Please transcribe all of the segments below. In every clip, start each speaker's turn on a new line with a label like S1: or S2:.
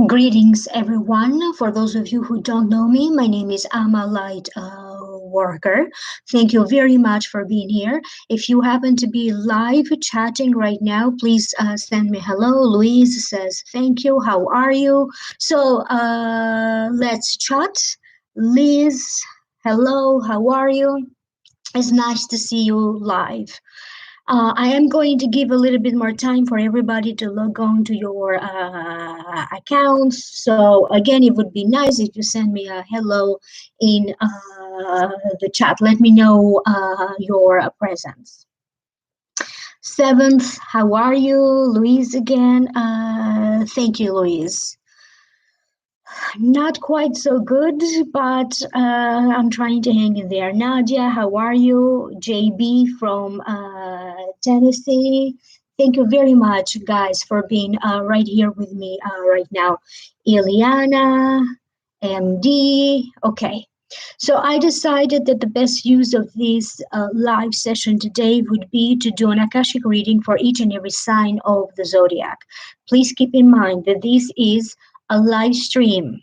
S1: Greetings, everyone. For those of you who don't know me, my name is amalightworker. Thank you very much for being here. If you happen to be live chatting right now, please send me hello. Louise says, thank you. How are you? So let's chat. Liz, hello. How are you? It's nice to see you live. I am going to give a little bit more time for everybody to log on to your accounts. So again, it would be nice if you send me a hello in the chat. Let me know your presence. Seventh, how are you? Louise again. Thank you, Louise. Not quite so good, but I'm trying to hang in there. Nadia, how are you? JB from Tennessee. Thank you very much, guys, for being right here with me right now. Ileana, MD. Okay. So I decided that the best use of this live session today would be to do an Akashic reading for each and every sign of the zodiac. Please keep in mind that this is a live stream.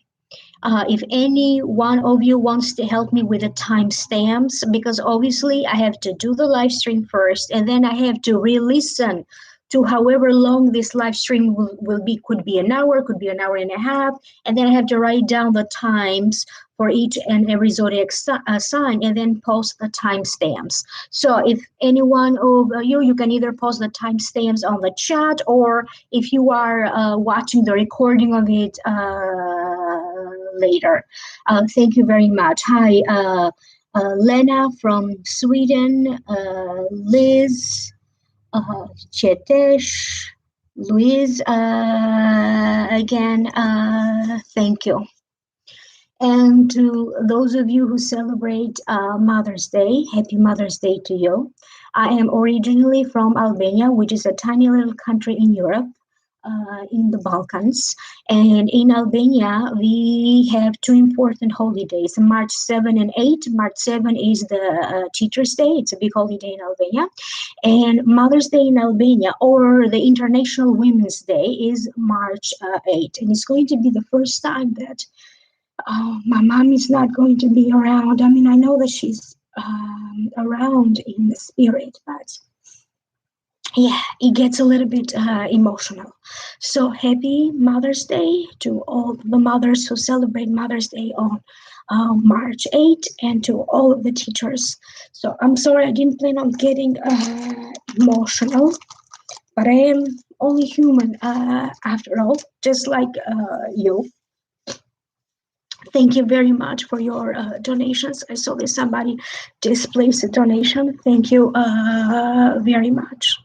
S1: If any one of you wants to help me with the timestamps, because obviously I have to do the live stream first, and then I have to re-listen to however long this live stream will be. Could be an hour, could be an hour and a half, and then I have to write down the times for each and every zodiac sign, and then post the timestamps. So if any one of you can either post the timestamps on the chat, or if you are watching the recording of it later. Thank you very much. Hi, Lena from Sweden, Liz, Chetesh, Louise, again, thank you. And to those of you who celebrate Mother's Day, happy Mother's Day to you. I am originally from Albania, which is a tiny little country in Europe, in the Balkans. And in Albania, we have two important holidays, March 7 and 8. March 7 is the Teacher's Day. It's a big holiday in Albania. And Mother's Day in Albania, or the International Women's Day, is March 8. And it's going to be the first time that my mom is not going to be around. I mean, I know that she's around in the spirit, but yeah, it gets a little bit emotional. So happy Mother's Day to all the mothers who celebrate Mother's Day on March 8, and to all of the teachers. So I'm sorry, I didn't plan on getting emotional, but I am only human after all, just like you. Thank you very much for your donations. I saw that somebody displaced a donation. Thank you very much.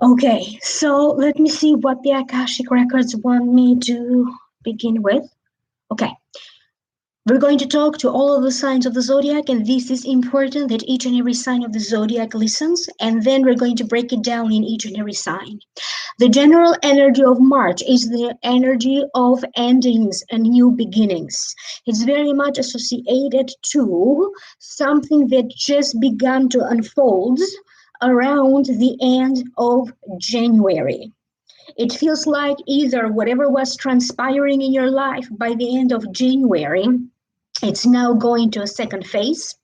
S1: Okay, so let me see what the Akashic records want me to begin with. Okay, we're going to talk to all of the signs of the zodiac, and this is important that each and every sign of the zodiac listens, and then we're going to break it down in each and every sign. The general energy of March is the energy of endings and new beginnings. It's very much associated to something that just began to unfold around the end of January. It feels like either whatever was transpiring in your life by the end of January, it's now going to a second phase.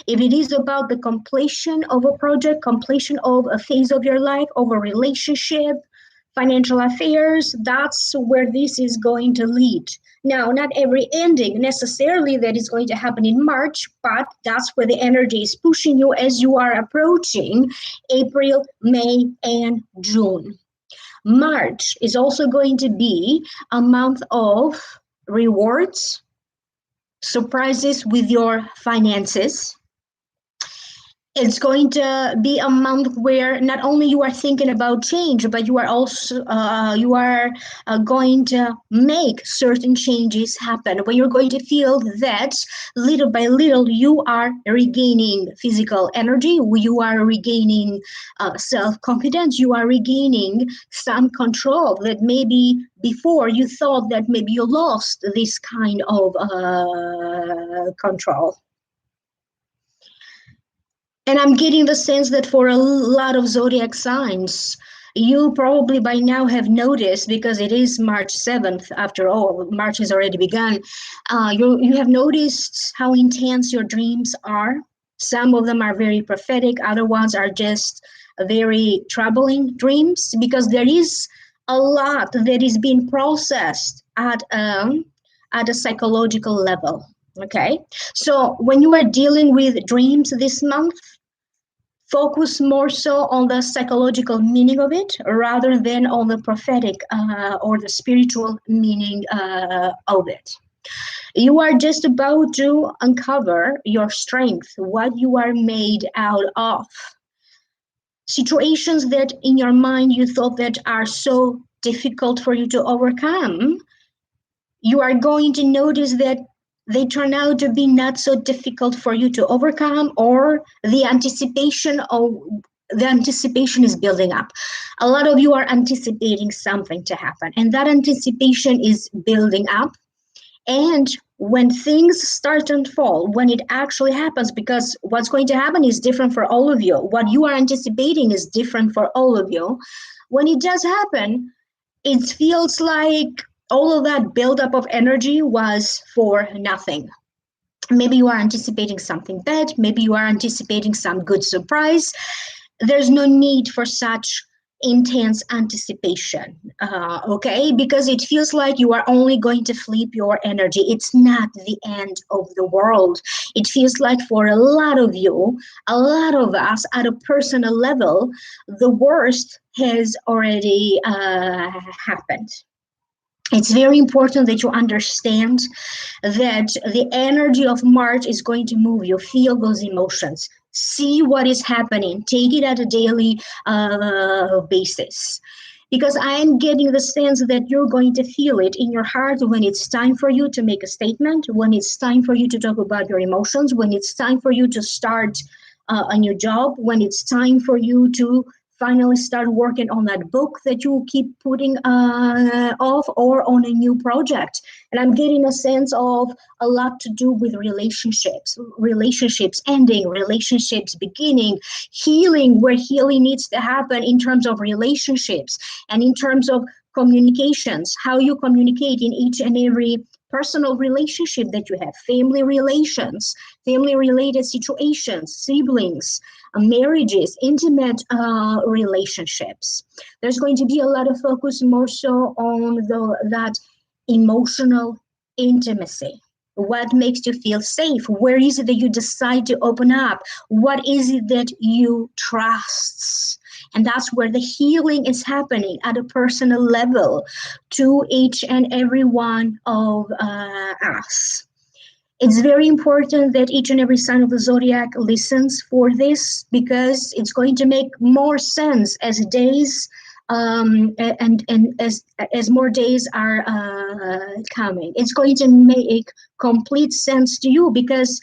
S1: If it is about the completion of a project, completion of a phase of your life, of a relationship, financial affairs, that's where this is going to lead. Now, not every ending necessarily that is going to happen in March, but that's where the energy is pushing you as you are approaching April, May, and June. March is also going to be a month of rewards, surprises with your finances. It's going to be a month where not only you are thinking about change, but you are also going to make certain changes happen, where you're going to feel that little by little you are regaining physical energy, you are regaining self-confidence, you are regaining some control that maybe before you thought that maybe you lost this kind of control. And I'm getting the sense that for a lot of zodiac signs, You probably by now have noticed, because it is March 7th, after all, March has already begun. You have noticed how intense your dreams are. Some of them are very prophetic, other ones are just very troubling dreams, because there is a lot that is being processed at a psychological level. Okay, so when you are dealing with dreams this month, focus more so on the psychological meaning of it rather than on the prophetic or the spiritual meaning of it. You are just about to uncover your strength, what you are made out of. Situations that in your mind you thought that are so difficult for you to overcome, you are going to notice that they turn out to be not so difficult for you to overcome, or the anticipation is building up. A lot of you are anticipating something to happen, and that anticipation is building up. And when things start to unfold, when it actually happens, because what's going to happen is different for all of you. What you are anticipating is different for all of you. When it does happen, it feels like all of that buildup of energy was for nothing. Maybe you are anticipating something bad. Maybe you are anticipating some good surprise. There's no need for such intense anticipation, okay? Because it feels like you are only going to flip your energy. It's not the end of the world. It feels like for a lot of you, a lot of us at a personal level, the worst has already happened. It's very important that you understand that the energy of March is going to move you. Feel those emotions. See what is happening. Take it at a daily basis. Because I am getting the sense that you're going to feel it in your heart when it's time for you to make a statement, when it's time for you to talk about your emotions, when it's time for you to start a new job, when it's time for you to finally start working on that book that you keep putting off, or on a new project. And I'm getting a sense of a lot to do with relationships ending, relationships beginning, healing where healing needs to happen in terms of relationships and in terms of communications, how you communicate in each and every personal relationship that you have, family relations, family related situations, siblings, marriages, intimate relationships. There's going to be a lot of focus more so on that emotional intimacy. What makes you feel safe? Where is it that you decide to open up? What is it that you trust? And that's where the healing is happening at a personal level to each and every one of us. It's very important that each and every sign of the zodiac listens for this, because it's going to make more sense as days and as more days are coming. It's going to make complete sense to you, because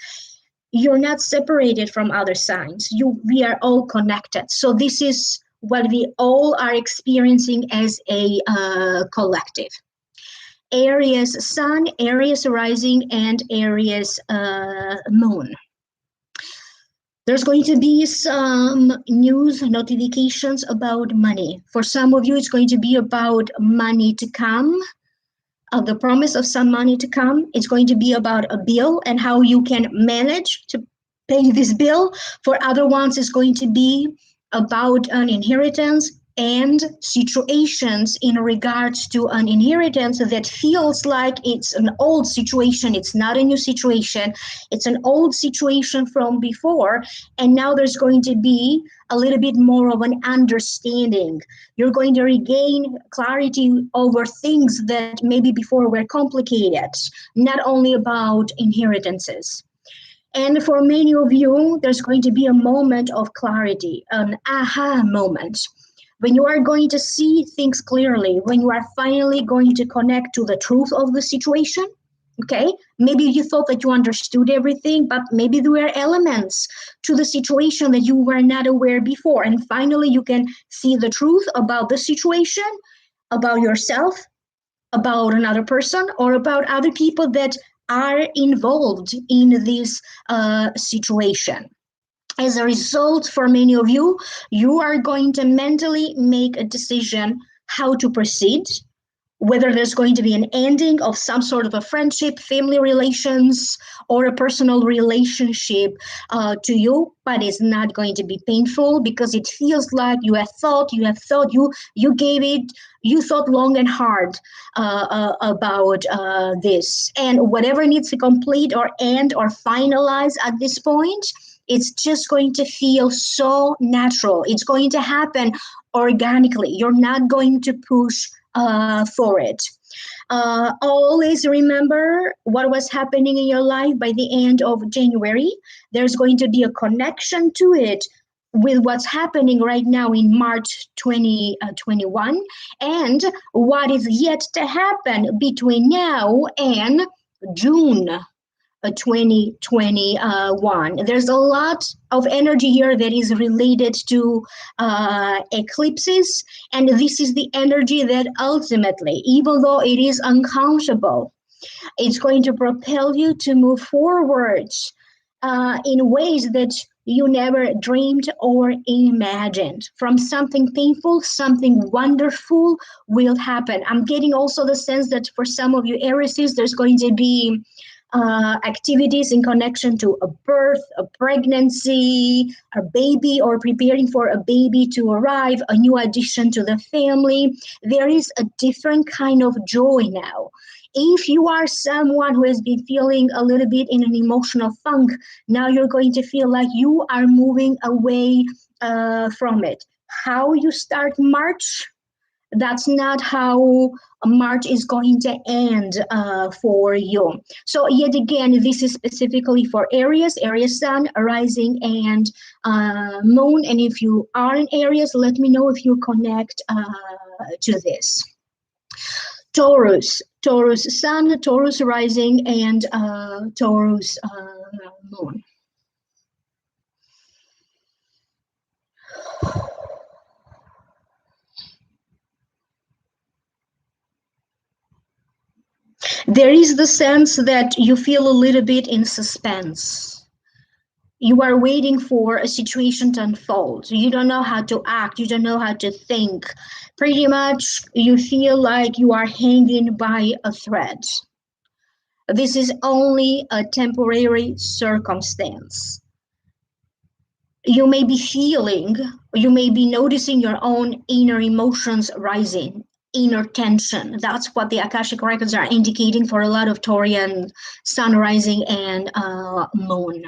S1: you're not separated from other signs. We are all connected. So this is what we all are experiencing as a collective. Aries sun, Aries rising, and Aries moon. There's going to be some news notifications about money. For some of you, it's going to be about money to come, the promise of some money to come. It's going to be about a bill and how you can manage to pay this bill. For other ones, it's going to be about an inheritance and situations in regards to an inheritance that feels like it's an old situation. It's not a new situation. It's an old situation from before. And now there's going to be a little bit more of an understanding. You're going to regain clarity over things that maybe before were complicated, not only about inheritances. And for many of you, there's going to be a moment of clarity, an aha moment, when you are going to see things clearly, when you are finally going to connect to the truth of the situation. Okay, maybe you thought that you understood everything, but maybe there were elements to the situation that you were not aware before. And finally, you can see the truth about the situation, about yourself, about another person, or about other people that are involved in this situation. As a result, for many of you, you are going to mentally make a decision how to proceed, whether there's going to be an ending of some sort of a friendship, family relations, or a personal relationship to you, but it's not going to be painful because it feels like you gave it, you thought long and hard about this. And whatever needs to complete or end or finalize at this point, it's just going to feel so natural. It's going to happen organically. You're not going to push for it. Always remember what was happening in your life by the end of January. There's going to be a connection to it with what's happening right now in March 2021 and what is yet to happen between now and June 2021. There's a lot of energy here that is related to eclipses, and this is the energy that ultimately, even though it is uncomfortable, it's going to propel you to move forward in ways that you never dreamed or imagined. From something painful, something wonderful will happen. I'm getting also the sense that for some of you Aries, there's going to be activities in connection to a birth, a pregnancy, a baby, or preparing for a baby to arrive, a new addition to the family. There is a different kind of joy now. If you are someone who has been feeling a little bit in an emotional funk, now you're going to feel like you are moving away from it. How you start March? That's not how March is going to end for you. So yet again, this is specifically for Aries Sun, rising, and moon. And if you are in Aries, let me know if you connect to this. Taurus Sun, Taurus rising, and Taurus moon. There is the sense that you feel a little bit in suspense. You are waiting for a situation to unfold. You don't know how to act. You don't know how to think. Pretty much, you feel like you are hanging by a thread. This is only a temporary circumstance. You may be feeling, you may be noticing your own inner emotions rising, inner tension. That's what the Akashic records are indicating for a lot of Taurian sun, rising, and moon.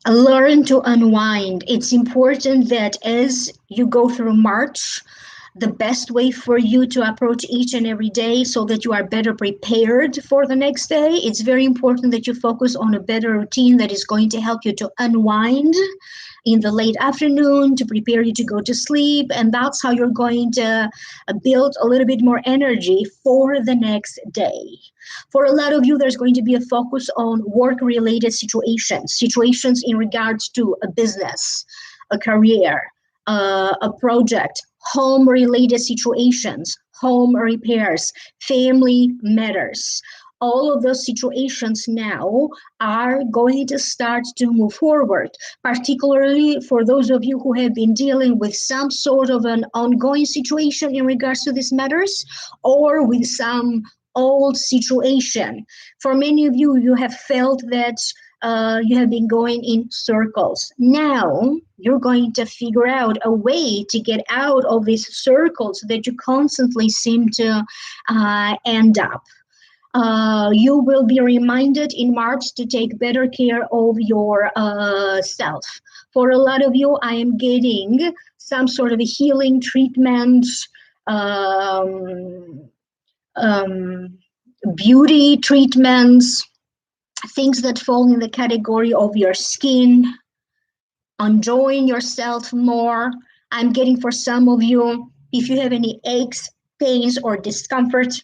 S1: Learn to unwind. It's important that as you go through March, the best way for you to approach each and every day so that you are better prepared for the next day, it's very important that you focus on a better routine that is going to help you to unwind in the late afternoon, to prepare you to go to sleep. And that's how you're going to build a little bit more energy for the next day. For a lot of you, there's going to be a focus on work-related situations in regards to a business, a career, a project, home-related situations, home repairs, family matters. All of those situations now are going to start to move forward, particularly for those of you who have been dealing with some sort of an ongoing situation in regards to these matters, or with some old situation. For many of you, you have felt that you have been going in circles. Now you're going to figure out a way to get out of these circles that you constantly seem to end up. You will be reminded in March to take better care of your self. For a lot of you, I am getting some sort of a healing treatment, beauty treatments, things that fall in the category of your skin, enjoying yourself more. I'm getting for some of you, if you have any aches, pains, or discomfort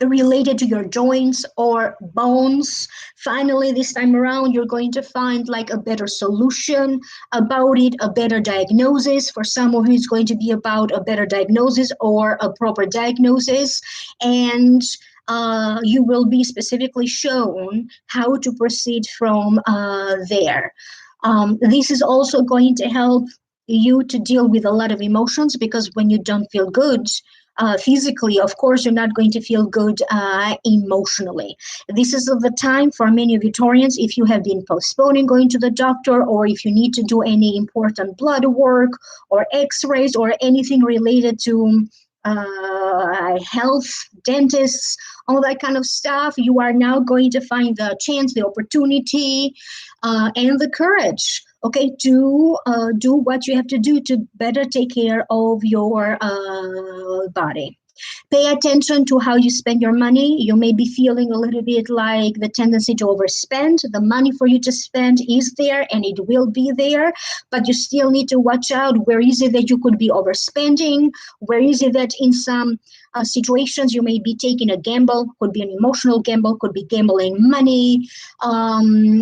S1: related to your joints or bones, finally this time around you're going to find like a better solution about it, a better diagnosis. For some of you, it's going to be about a better diagnosis or a proper diagnosis, and you will be specifically shown how to proceed from there. This is also going to help you to deal with a lot of emotions, because when you don't feel good physically, of course, you're not going to feel good emotionally. This is the time for many of you Taurians, if you have been postponing going to the doctor, or if you need to do any important blood work or x-rays or anything related to health, dentists, all that kind of stuff, you are now going to find the chance, the opportunity, and the courage, okay, to do what you have to do to better take care of your body. Pay attention to how you spend your money. You may be feeling a little bit like the tendency to overspend. The money for you to spend is there and it will be there, but you still need to watch out. Where is it that you could be overspending? Where is it that in some situations you may be taking a gamble? Could be an emotional gamble, could be gambling money.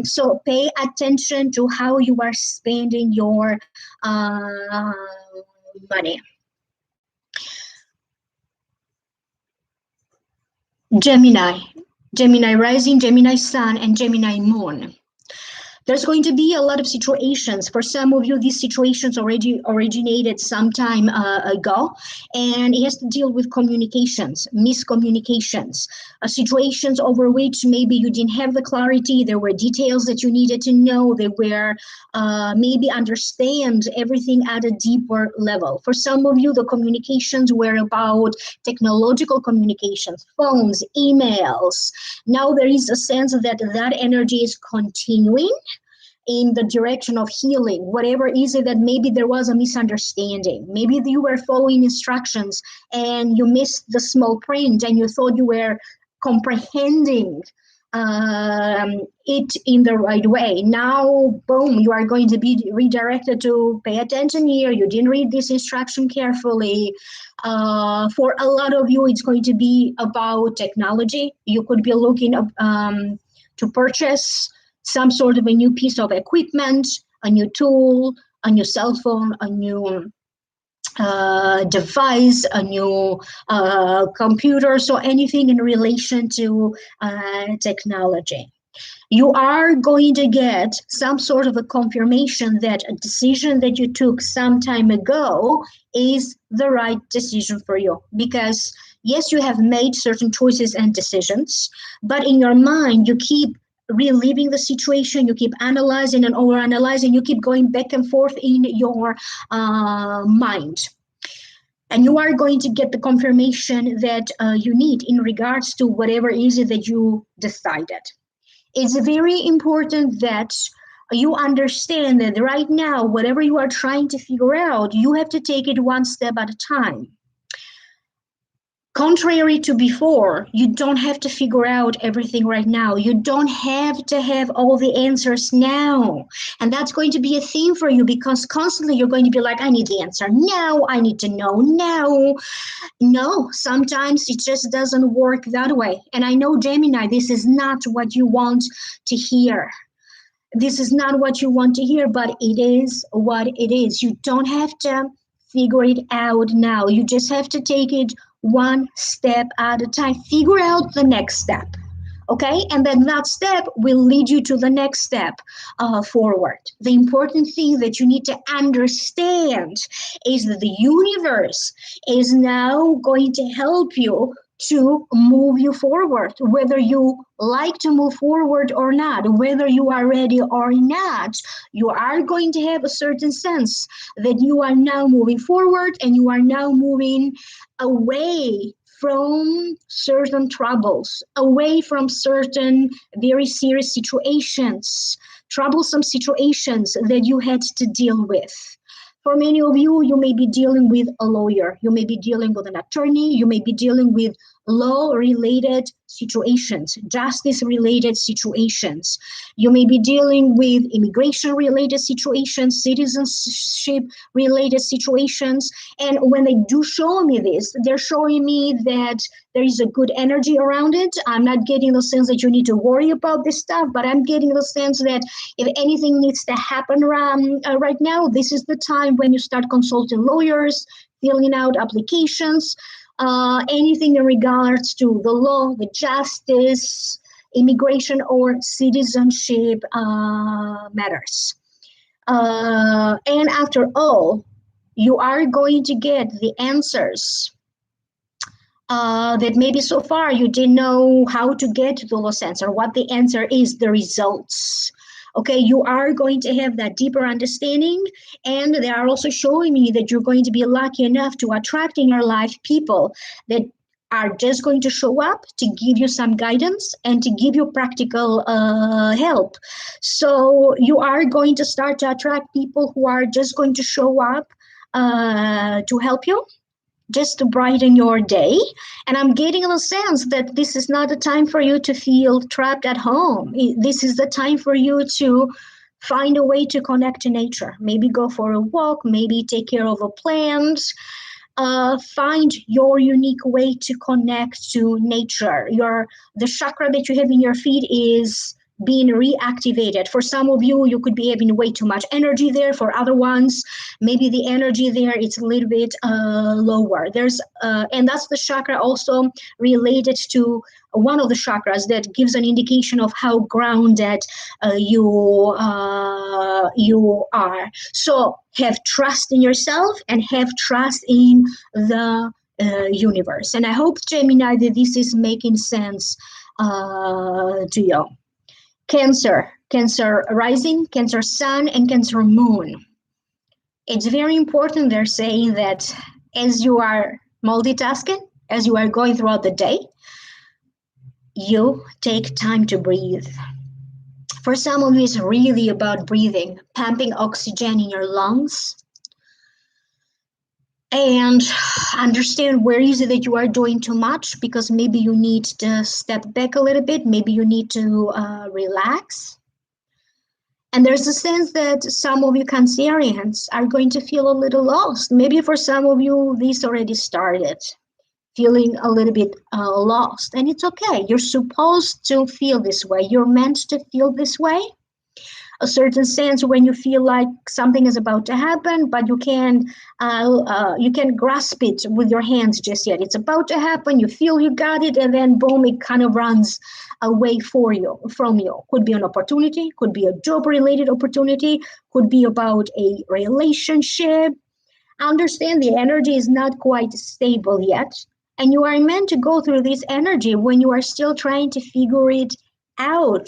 S1: So pay attention to how you are spending your money. Gemini rising, Gemini sun, and Gemini moon. There's going to be a lot of situations. For some of you, these situations already originated some time ago, and it has to deal with communications, miscommunications, situations over which maybe you didn't have the clarity. There were details that you needed to know. They were maybe understand everything at a deeper level. For some of you, the communications were about technological communications, phones, emails. Now there is a sense that that energy is continuing in the direction of healing. Whatever is it that maybe there was a misunderstanding. Maybe you were following instructions and you missed the small print and you thought you were comprehending it in the right way. Now, boom, you are going to be redirected to pay attention here. You didn't read this instruction carefully. For a lot of you, it's going to be about technology. You could be looking to purchase some sort of a new piece of equipment, a new tool, a new cell phone, a new device, a new computer, so anything in relation to technology. You are going to get some sort of a confirmation that a decision that you took some time ago is the right decision for you. Because yes, you have made certain choices and decisions, but in your mind, you keep reliving the situation, you keep analyzing and overanalyzing, you keep going back and forth in your mind. And you are going to get the confirmation that you need in regards to whatever is it that you decided. It's very important that you understand that right now, whatever you are trying to figure out, you have to take it one step at a time. Contrary to before, you don't have to figure out everything right now. You don't have to have all the answers now. And that's going to be a theme for you, because constantly you're going to be like, I need the answer now. I need to know now. No, sometimes it just doesn't work that way. And I know, Gemini, this is not what you want to hear. This is not what you want to hear, but it is what it is. You don't have to figure it out now. You just have to take it one step at a time. Figure out the next step, okay? And then that step will lead you to the next step forward. The important thing that you need to understand is that the universe is now going to help you to move you forward, whether you like to move forward or not, whether you are ready or not. You are going to have a certain sense that you are now moving forward, and you are now moving away from certain troubles, away from certain very serious situations, troublesome situations that you had to deal with. For many of you, you may be dealing with a lawyer, you may be dealing with an attorney, you may be dealing with law-related situations, justice-related situations. You may be dealing with immigration-related situations, citizenship-related situations. And when they do show me this, they're showing me that there is a good energy around it. I'm not getting the sense that you need to worry about this stuff, but I'm getting the sense that if anything needs to happen right now, this is the time when you start consulting lawyers, filling out applications, anything in regards to the law, the justice, immigration, or citizenship matters. And after all, you are going to get the answers that maybe so far you didn't know how to get to those answers, what the answer is, the results. Okay, you are going to have that deeper understanding, and they are also showing me that you're going to be lucky enough to attract in your life people that are just going to show up to give you some guidance and to give you practical help. So you are going to start to attract people who are just going to show up to help you, just to brighten your day. And I'm getting a sense that this is not a time for you to feel trapped at home. This is the time for you to find a way to connect to nature. Maybe go for a walk, maybe take care of a plant. Find your unique way to connect to nature. The chakra that you have in your feet is being reactivated. For some of you, you could be having way too much energy there. For other ones, maybe the energy there is a little bit lower. And that's the chakra also related to one of the chakras that gives an indication of how grounded you are. So have trust in yourself and have trust in the universe. And I hope, Gemini, that this is making sense to you. Cancer rising, Cancer sun, and Cancer moon. It's very important, they're saying, that as you are multitasking, as you are going throughout the day, you take time to breathe. For some of you, it's really about breathing, pumping oxygen in your lungs, and understand where is it that you are doing too much, because maybe you need to step back a little bit, maybe you need to relax. And there's a sense that some of you Cancerians are going to feel a little lost. Maybe for some of you, this already started, feeling a little bit lost. And it's okay. You're supposed to feel this way. You're meant to feel this way. A certain sense when you feel like something is about to happen, but you can't grasp it with your hands just yet. It's about to happen. You feel you got it, and then boom, it kind of runs away from you. Could be an opportunity, could be a job-related opportunity, could be about a relationship. Understand the energy is not quite stable yet, and you are meant to go through this energy when you are still trying to figure it out,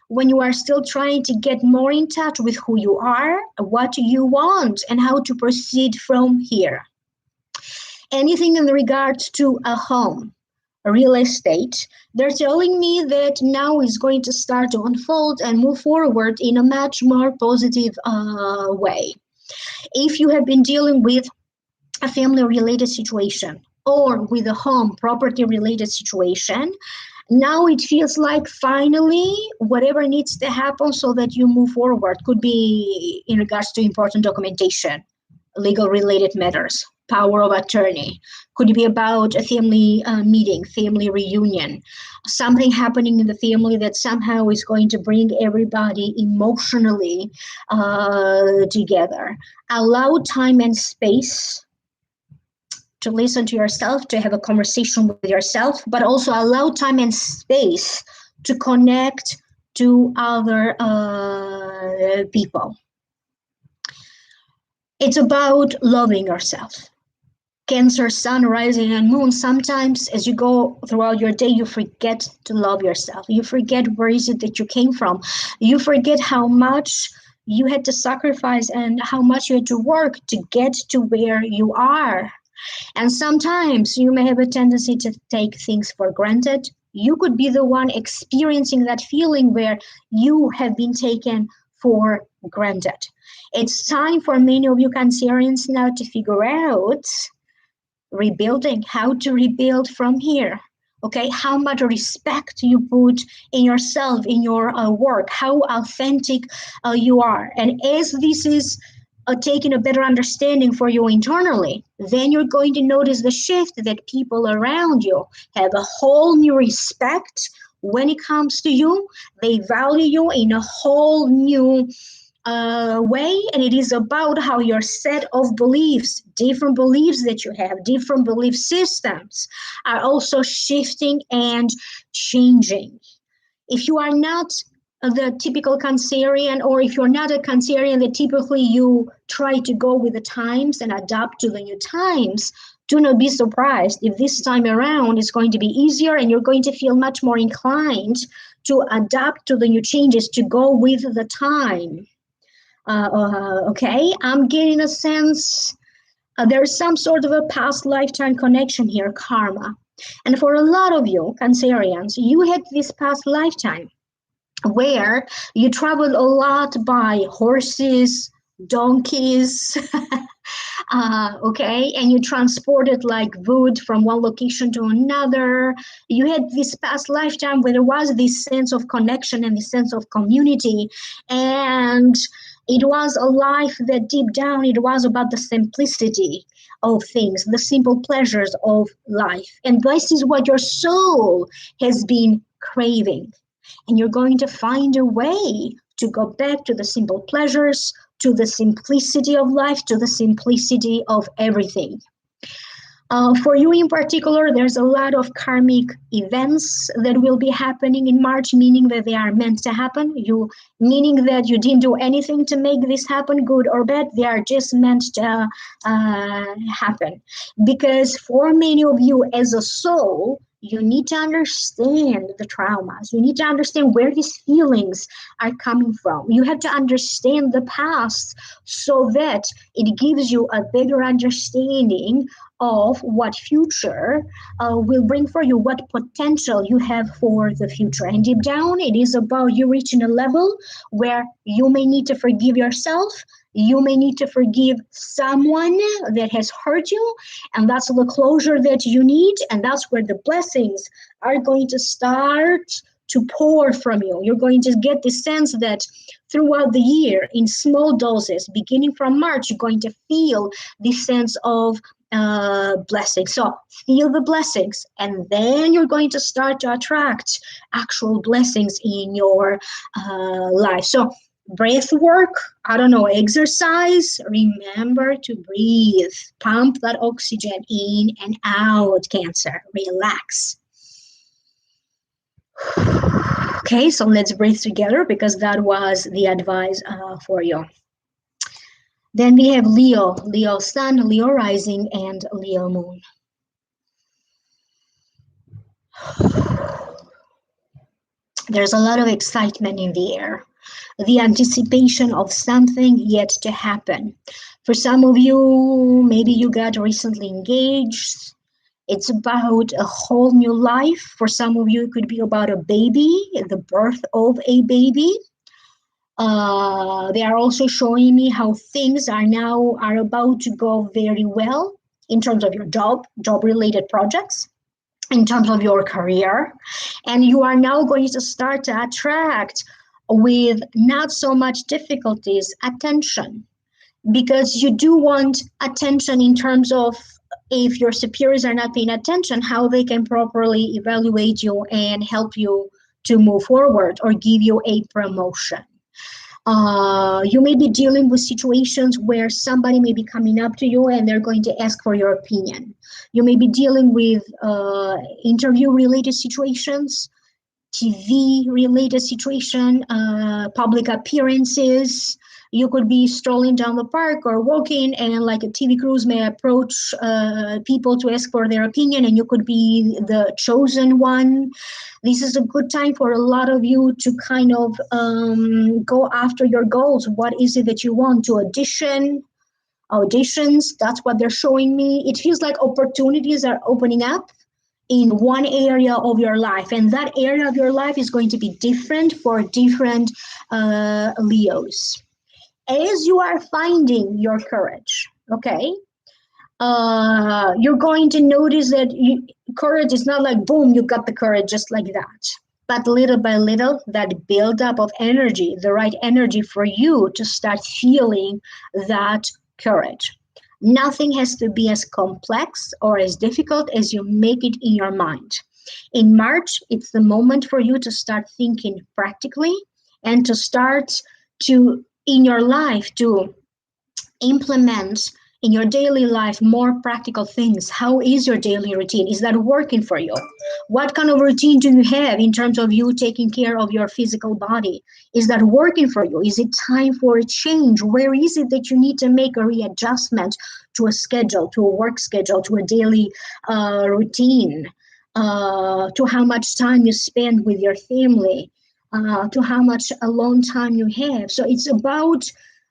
S1: when you are still trying to get more in touch with who you are, what you want, and how to proceed from here. Anything in regards to a home, real estate, they're telling me that now is going to start to unfold and move forward in a much more positive way. If you have been dealing with a family-related situation or with a home property-related situation, now it feels like finally whatever needs to happen so that you move forward. Could be in regards to important documentation, legal-related matters, power of attorney. Could be about a family meeting, family reunion, something happening in the family that somehow is going to bring everybody emotionally together. Allow time and space to listen to yourself, to have a conversation with yourself, but also allow time and space to connect to other people. It's about loving yourself. Cancer, sun, rising, and moon. Sometimes as you go throughout your day, you forget to love yourself. You forget where is it that you came from. You forget how much you had to sacrifice and how much you had to work to get to where you are. And sometimes you may have a tendency to take things for granted. You could be the one experiencing that feeling where you have been taken for granted. It's time for many of you Cancerians now to figure out rebuilding, how to rebuild from here. Okay, how much respect you put in yourself, in your work, how authentic you are. And as this is taking a better understanding for you internally, then you're going to notice the shift that people around you have a whole new respect when it comes to you. They value you in a whole new way, and it is about how your set of beliefs, different beliefs that you have, different belief systems are also shifting and changing. If you are not the typical Cancerian, or if you're not a Cancerian that typically you try to go with the times and adapt to the new times, do not be surprised if this time around is going to be easier and you're going to feel much more inclined to adapt to the new changes, to go with the time. Okay, I'm getting a sense there's some sort of a past lifetime connection here, karma. And for a lot of you, Cancerians, you had this past lifetime where you traveled a lot by horses, donkeys, okay, and you transported like wood from one location to another. You had this past lifetime where there was this sense of connection and this sense of community, and it was a life that deep down it was about the simplicity of things, the simple pleasures of life. And this is what your soul has been craving. And you're going to find a way to go back to the simple pleasures, to the simplicity of life, to the simplicity of everything. For you in particular, there's a lot of karmic events that will be happening in March, meaning that they are meant to happen. Meaning that you didn't do anything to make this happen, good or bad. They are just meant to happen. Because for many of you as a soul, you need to understand the traumas. You need to understand where these feelings are coming from. You have to understand the past so that it gives you a better understanding of what future will bring for you, what potential you have for the future. And deep down, it is about you reaching a level where you may need to forgive yourself. You may need to forgive someone that has hurt you, and that's the closure that you need, and that's where the blessings are going to start to pour from you. You're going to get the sense that throughout the year, in small doses, beginning from March, you're going to feel this sense of blessings. So feel the blessings, and then you're going to start to attract actual blessings in your life. So breath work, I don't know, exercise, remember to breathe, pump that oxygen in and out, Cancer, relax. Okay, so let's breathe together because that was the advice for you. Then we have Leo, Leo Sun, Leo Rising, and Leo Moon. There's a lot of excitement in the air. The anticipation of something yet to happen. For some of you, maybe you got recently engaged. It's about a whole new life. For some of you, it could be about a baby, the birth of a baby. They are also showing me how things are about to go very well in terms of your job-related projects, in terms of your career, and you are now going to start to attract with not so much difficulties attention, because you do want attention in terms of if your superiors are not paying attention, how they can properly evaluate you and help you to move forward or give you a promotion. You may be dealing with situations where somebody may be coming up to you and they're going to ask for your opinion. You may be dealing with interview-related situations, TV-related situation, public appearances. You could be strolling down the park or walking, and like a TV crews may approach people to ask for their opinion, and you could be the chosen one. This is a good time for a lot of you to kind of go after your goals. What is it that you want to auditions? That's what they're showing me. It feels like opportunities are opening up in one area of your life, and that area of your life is going to be different for different Leos. As you are finding your courage, okay, you're going to notice that courage is not like, boom, you got the courage just like that. But little by little, that buildup of energy, the right energy for you to start feeling that courage. Nothing has to be as complex or as difficult as you make it in your mind. In March, it's the moment for you to start thinking practically and to start to in your life to implement in your daily life more practical things. How is your daily routine? Is that working for you? What kind of routine do you have in terms of you taking care of your physical body? Is that working for you? Is it time for a change? Where is it that you need to make a readjustment to a schedule, to a work schedule, to a daily routine, to how much time you spend with your family, to how much alone time you have? So it's about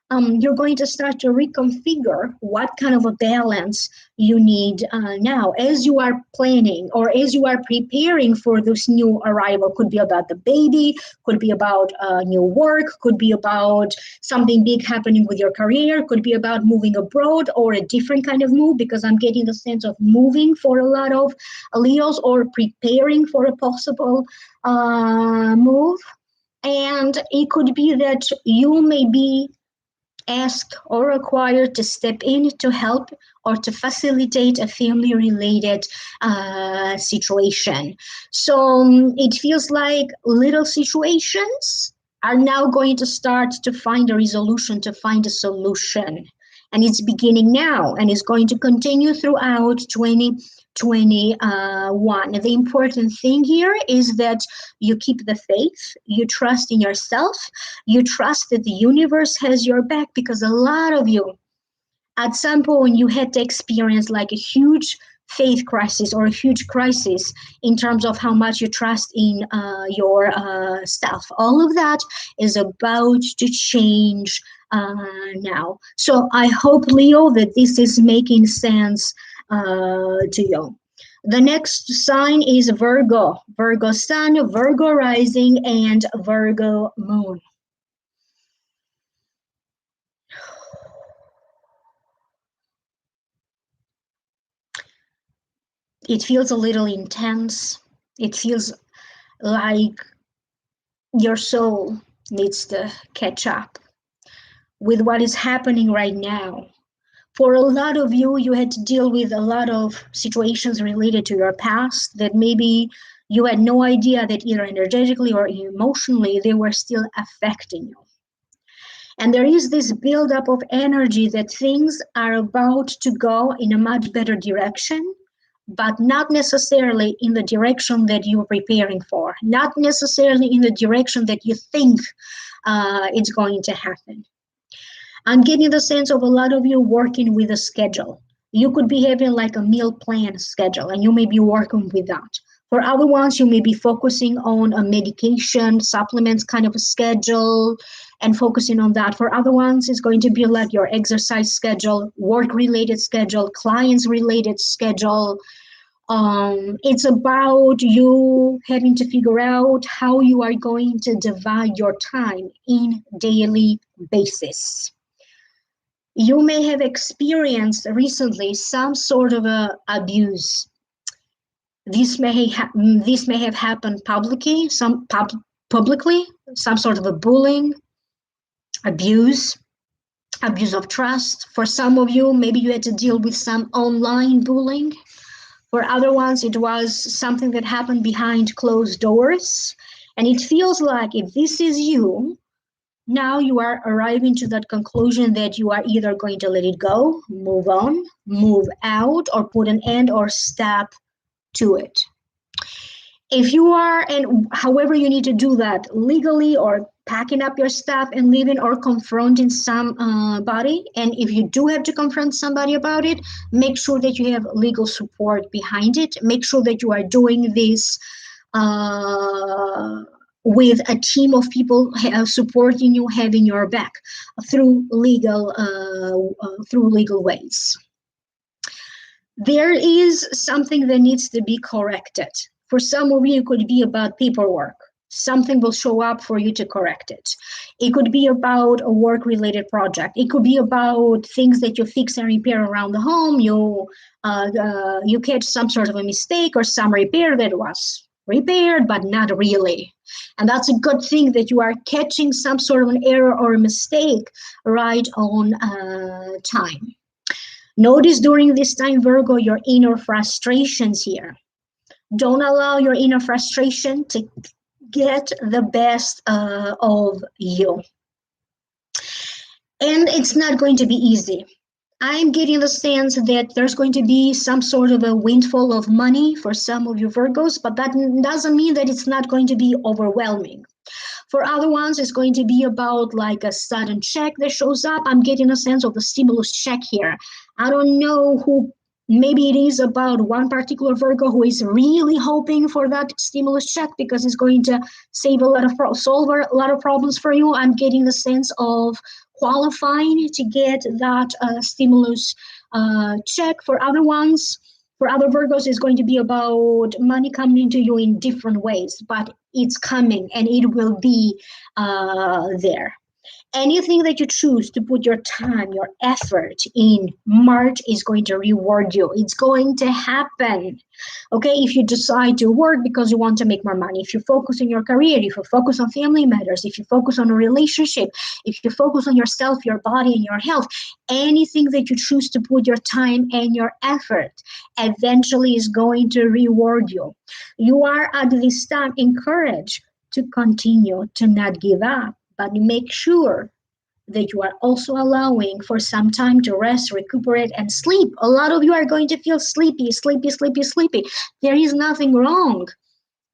S1: you're going to start to reconfigure what kind of a balance you need now as you are planning or as you are preparing for this new arrival. Could be about the baby, could be about new work, could be about something big happening with your career, could be about moving abroad or a different kind of move, because I'm getting the sense of moving for a lot of Leos, or preparing for a possible move. And it could be that you may be asked or required to step in to help or to facilitate a family related situation. So it feels like little situations are now going to start to find a resolution, to find a solution. And it's beginning now, and it's going to continue throughout 2021. The important thing here is that you keep the faith, you trust in yourself, you trust that the universe has your back, because a lot of you, at some point, you had to experience like a huge faith crisis or a huge crisis in terms of how much you trust in your stuff. All of that is about to change now. So I hope, Leo, that this is making sense to you. The next sign is Virgo. Virgo sun, Virgo rising, and Virgo moon. It feels a little intense. It feels like your soul needs to catch up with what is happening right now. For a lot of you, you had to deal with a lot of situations related to your past that maybe you had no idea that either energetically or emotionally they were still affecting you. And there is this buildup of energy that things are about to go in a much better direction, but not necessarily in the direction that you're preparing for, not necessarily in the direction that you think it's going to happen. I'm getting the sense of a lot of you working with a schedule. You could be having like a meal plan schedule, and you may be working with that. For other ones, you may be focusing on a medication, supplements kind of a schedule and focusing on that. For other ones, it's going to be like your exercise schedule, work-related schedule, clients-related schedule. It's about you having to figure out how you are going to divide your time in daily basis. You may have experienced recently some sort of abuse. This may have happened publicly, publicly, some sort of a bullying, abuse of trust. For some of you, maybe you had to deal with some online bullying. For other ones, it was something that happened behind closed doors. And it feels like if this is you, now you are arriving to that conclusion that you are either going to let it go, move on, move out, or put an end or stop to it. If you are, and however you need to do that, legally or packing up your stuff and leaving, or confronting somebody, and if you do have to confront somebody about it, make sure that you have legal support behind it. Make sure that you are doing this with a team of people supporting you, having your back through legal ways. There is something that needs to be corrected. For some of you, it could be about paperwork. Something will show up for you to correct it. It could be about a work-related project. It could be about things that you fix and repair around the home. You catch some sort of a mistake or some repair that was repaired, but not really. And that's a good thing that you are catching some sort of an error or a mistake right on time. Notice during this time, Virgo, your inner frustrations here. Don't allow your inner frustration to get the best of you. And it's not going to be easy. I'm getting the sense that there's going to be some sort of a windfall of money for some of you Virgos, but that doesn't mean that it's not going to be overwhelming. For other ones, it's going to be about like a sudden check that shows up. I'm getting a sense of the stimulus check here. I don't know who, maybe it is about one particular Virgo who is really hoping for that stimulus check because it's going to save a lot of solve a lot of problems for you. I'm getting the sense of qualifying to get that stimulus check. For other ones, for other Virgos, it's going to be about money coming to you in different ways, but it's coming and it will be there. Anything that you choose to put your time, your effort in, March is going to reward you. It's going to happen. Okay, if you decide to work because you want to make more money, if you focus on your career, if you focus on family matters, if you focus on a relationship, if you focus on yourself, your body, and your health, anything that you choose to put your time and your effort eventually is going to reward you. You are at this time encouraged to continue, to not give up, but make sure that you are also allowing for some time to rest, recuperate, and sleep. A lot of you are going to feel sleepy, sleepy, sleepy, sleepy. There is nothing wrong.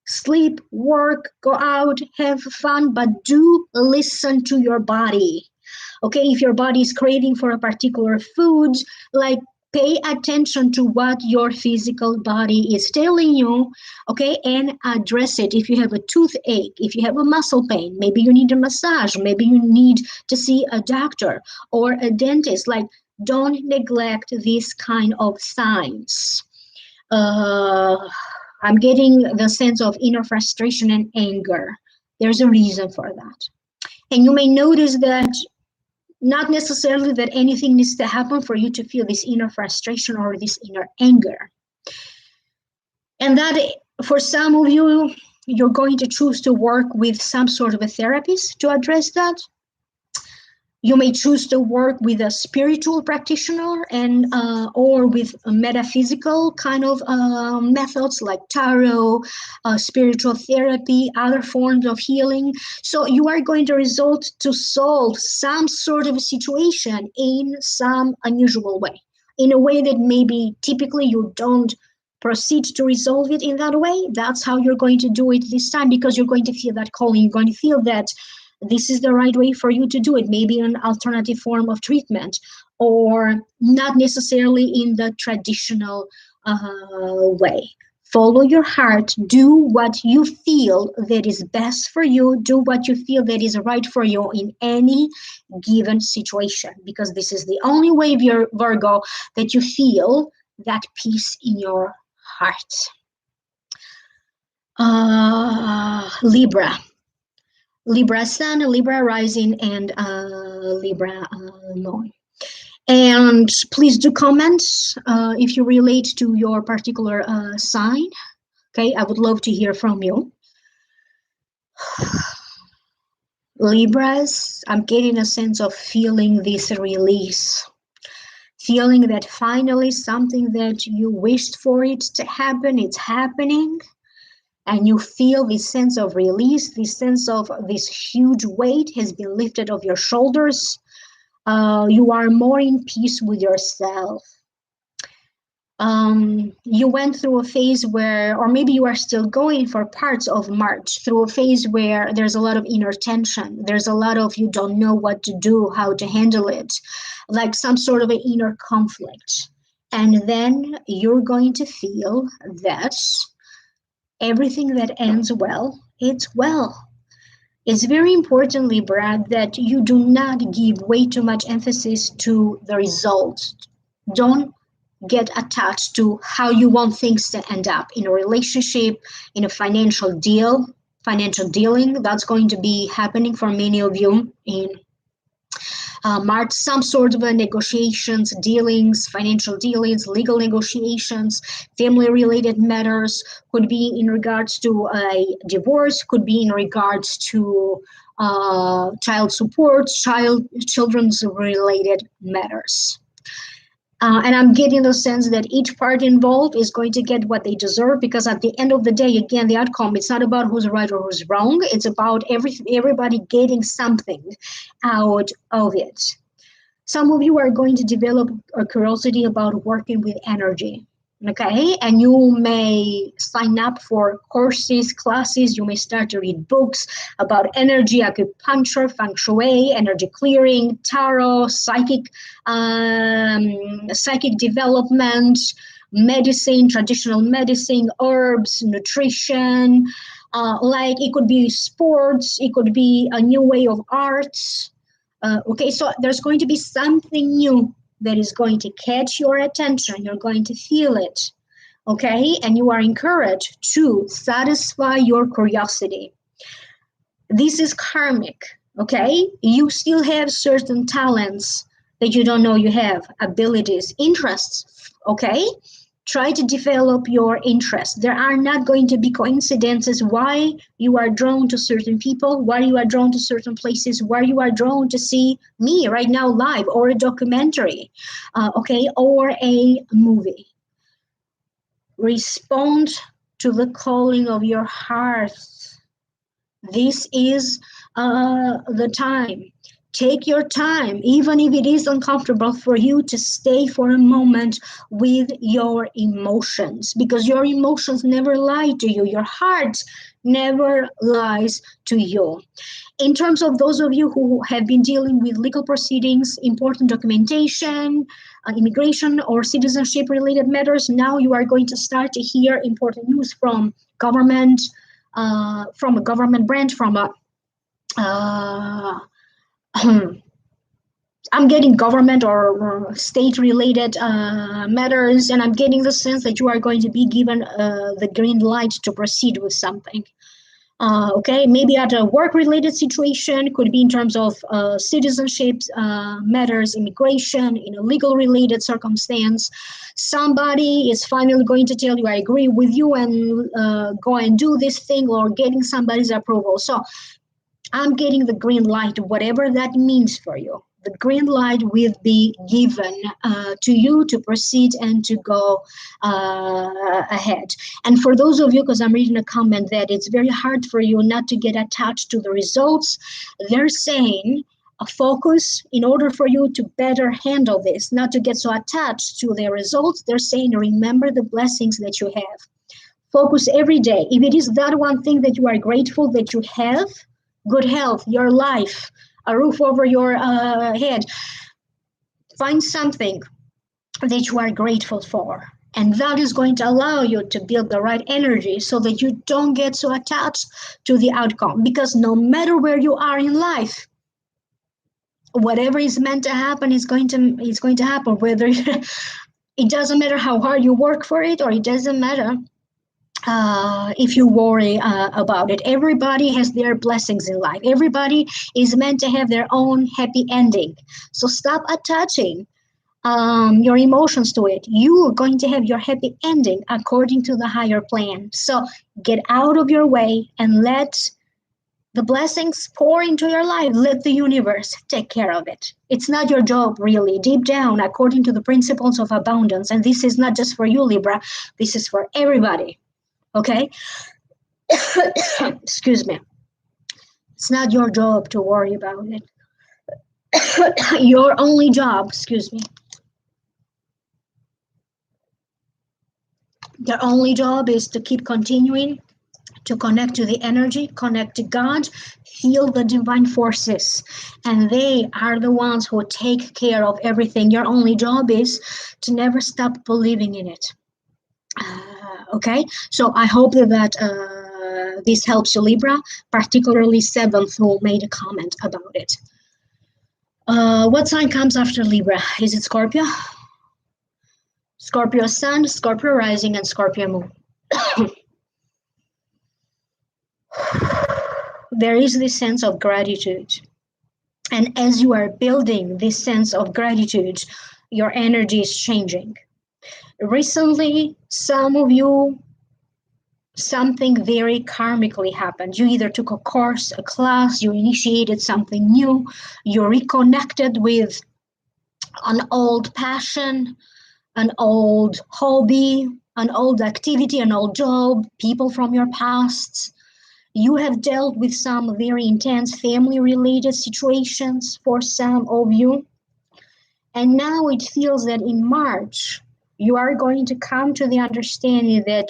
S1: Sleep, work, go out, have fun, but do listen to your body. Okay, if your body is craving for a particular food, like pay attention to what your physical body is telling you, okay, and address it. If you have a toothache, if you have a muscle pain, maybe you need a massage, maybe you need to see a doctor or a dentist. Like, don't neglect these kind of signs. uh, I'm getting the sense of inner frustration and anger. There's a reason for that. And you may notice that not necessarily that anything needs to happen for you to feel this inner frustration or this inner anger. And that for some of you, you're going to choose to work with some sort of a therapist to address that. You may choose to work with a spiritual practitioner and or with a metaphysical kind of methods like tarot, spiritual therapy, other forms of healing. So you are going to result to solve some sort of a situation in some unusual way, in a way that maybe typically you don't proceed to resolve it in that way. That's how you're going to do it this time, because you're going to feel that calling. You're going to feel that this is the right way for you to do it, maybe an alternative form of treatment, or not necessarily in the traditional way. Follow your heart, do what you feel that is best for you, do what you feel that is right for you in any given situation, because this is the only way, Virgo, that you feel that peace in your heart. Libra Sun, Libra Rising, and Libra Moon. And please do comment if you relate to your particular sign. Okay, I would love to hear from you. Libras, I'm getting a sense of feeling this release. Feeling that finally something that you wished for it to happen, it's happening. And you feel this sense of release, this sense of this huge weight has been lifted off your shoulders. You are more in peace with yourself. You went through a phase where, or maybe you are still going for parts of March, through a phase where there's a lot of inner tension. There's a lot of you don't know what to do, how to handle it, like some sort of an inner conflict. And then you're going to feel that everything that ends well, it's well. It's very important, Libra, that you do not give way too much emphasis to the results. Don't get attached to how you want things to end up in a relationship, in a financial dealing. That's going to be happening for many of you in March. Some sort of negotiations, dealings, financial dealings, legal negotiations, family-related matters, could be in regards to a divorce, could be in regards to child support, children's related matters. And I'm getting the sense that each part involved is going to get what they deserve, because at the end of the day, again, the outcome, it's not about who's right or who's wrong. It's about everybody getting something out of it. Some of you are going to develop a curiosity about working with energy. Okay, and you may sign up for courses, classes. You may start to read books about energy, acupuncture, feng shui, energy clearing, tarot, psychic development, medicine, traditional medicine, herbs, nutrition. Like it could be sports, it could be a new way of arts. Okay, so there's going to be something new that is going to catch your attention. You're going to feel it, okay? And you are encouraged to satisfy your curiosity. This is karmic, okay? You still have certain talents that you don't know you have, abilities, interests, okay? Try to develop your interests. There are not going to be coincidences why you are drawn to certain people, why you are drawn to certain places, why you are drawn to see me right now live, or a documentary, okay, or a movie. Respond to the calling of your heart. This is the time. Take your time, even if it is uncomfortable for you, to stay for a moment with your emotions, because your emotions never lie to you. Your heart never lies to you. In terms of those of you who have been dealing with legal proceedings, important documentation, immigration or citizenship related matters, now you are going to start to hear important news from government, from a government branch, from a I'm getting government or state-related matters, and I'm getting the sense that you are going to be given the green light to proceed with something. Okay, maybe at a work-related situation, could be in terms of citizenship matters, immigration, in a legal-related circumstance. Somebody is finally going to tell you, I agree with you, and go and do this thing, or getting somebody's approval. So I'm getting the green light, whatever that means for you. The green light will be given to you to proceed and to go ahead. And for those of you, because I'm reading a comment that it's very hard for you not to get attached to the results, they're saying a focus in order for you to better handle this, not to get so attached to the results. They're saying remember the blessings that you have. Focus every day. If it is that one thing that you are grateful that you have, good health, your life, a roof over your head. Find something that you are grateful for. And that is going to allow you to build the right energy so that you don't get so attached to the outcome. Because no matter where you are in life, whatever is meant to happen is going to happen. Whether it doesn't matter how hard you work for it, or it doesn't matter if you worry about it. Everybody has their blessings in life. Everybody is meant to have their own happy ending. So stop attaching your emotions to it. You are going to have your happy ending according to the higher plan. So get out of your way and let the blessings pour into your life. Let the universe take care of it. It's not your job, really, deep down, according to the principles of abundance. And this is not just for you, Libra. This is for everybody. Okay? Excuse me. It's not your job to worry about it. Your only job, excuse me. Your only job is to keep continuing to connect to the energy, connect to God, feel the divine forces. And they are the ones who take care of everything. Your only job is to never stop believing in it. Okay, so I hope that this helps you, Libra, particularly 7th, who made a comment about it. What sign comes after Libra? Is it Scorpio? Scorpio Sun, Scorpio Rising, and Scorpio Moon. There is this sense of gratitude. And as you are building this sense of gratitude, your energy is changing. Recently, some of you, something very karmically happened. You either took a course, a class, you initiated something new, you reconnected with an old passion, an old hobby, an old activity, an old job, people from your past. You have dealt with some very intense family-related situations for some of you. And now it feels that in March, you are going to come to the understanding that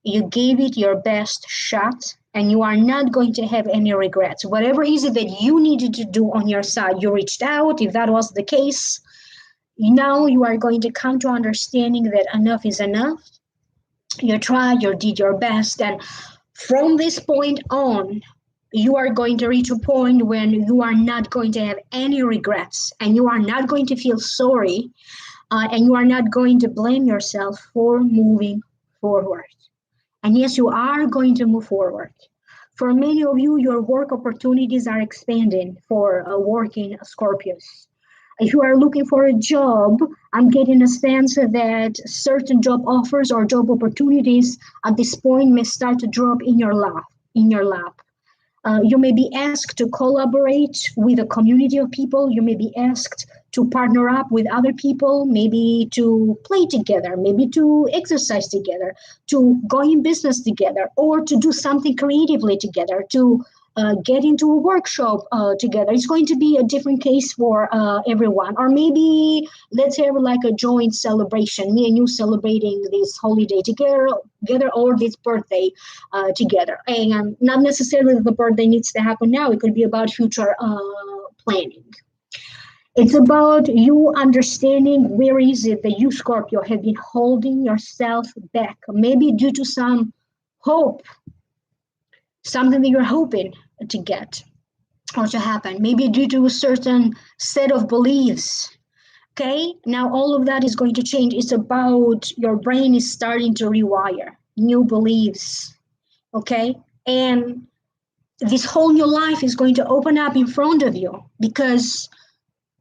S1: you gave it your best shot and you are not going to have any regrets. Whatever is it that you needed to do on your side, you reached out. If that was the case, now you are going to come to understanding that enough is enough. You tried, you did your best, and from this point on, you are going to reach a point when you are not going to have any regrets and you are not going to feel sorry and you are not going to blame yourself for moving forward. And yes, you are going to move forward. For many of you, your work opportunities are expanding for working Scorpios. If you are looking for a job, I'm getting a sense that certain job offers or job opportunities at this point may start to drop in your lap. You may be asked to collaborate with a community of people. You may be asked to partner up with other people, maybe to play together, maybe to exercise together, to go in business together, or to do something creatively together, to get into a workshop together. It's going to be a different case for everyone. Or maybe let's have like a joint celebration, me and you celebrating this holiday together or this birthday together. And not necessarily the birthday needs to happen now. It could be about future planning. It's about you understanding where is it that you, Scorpio, have been holding yourself back, maybe due to some hope, something that you're hoping to get or to happen, maybe due to a certain set of beliefs. Okay, now all of that is going to change. It's about your brain is starting to rewire new beliefs. Okay, and this whole new life is going to open up in front of you because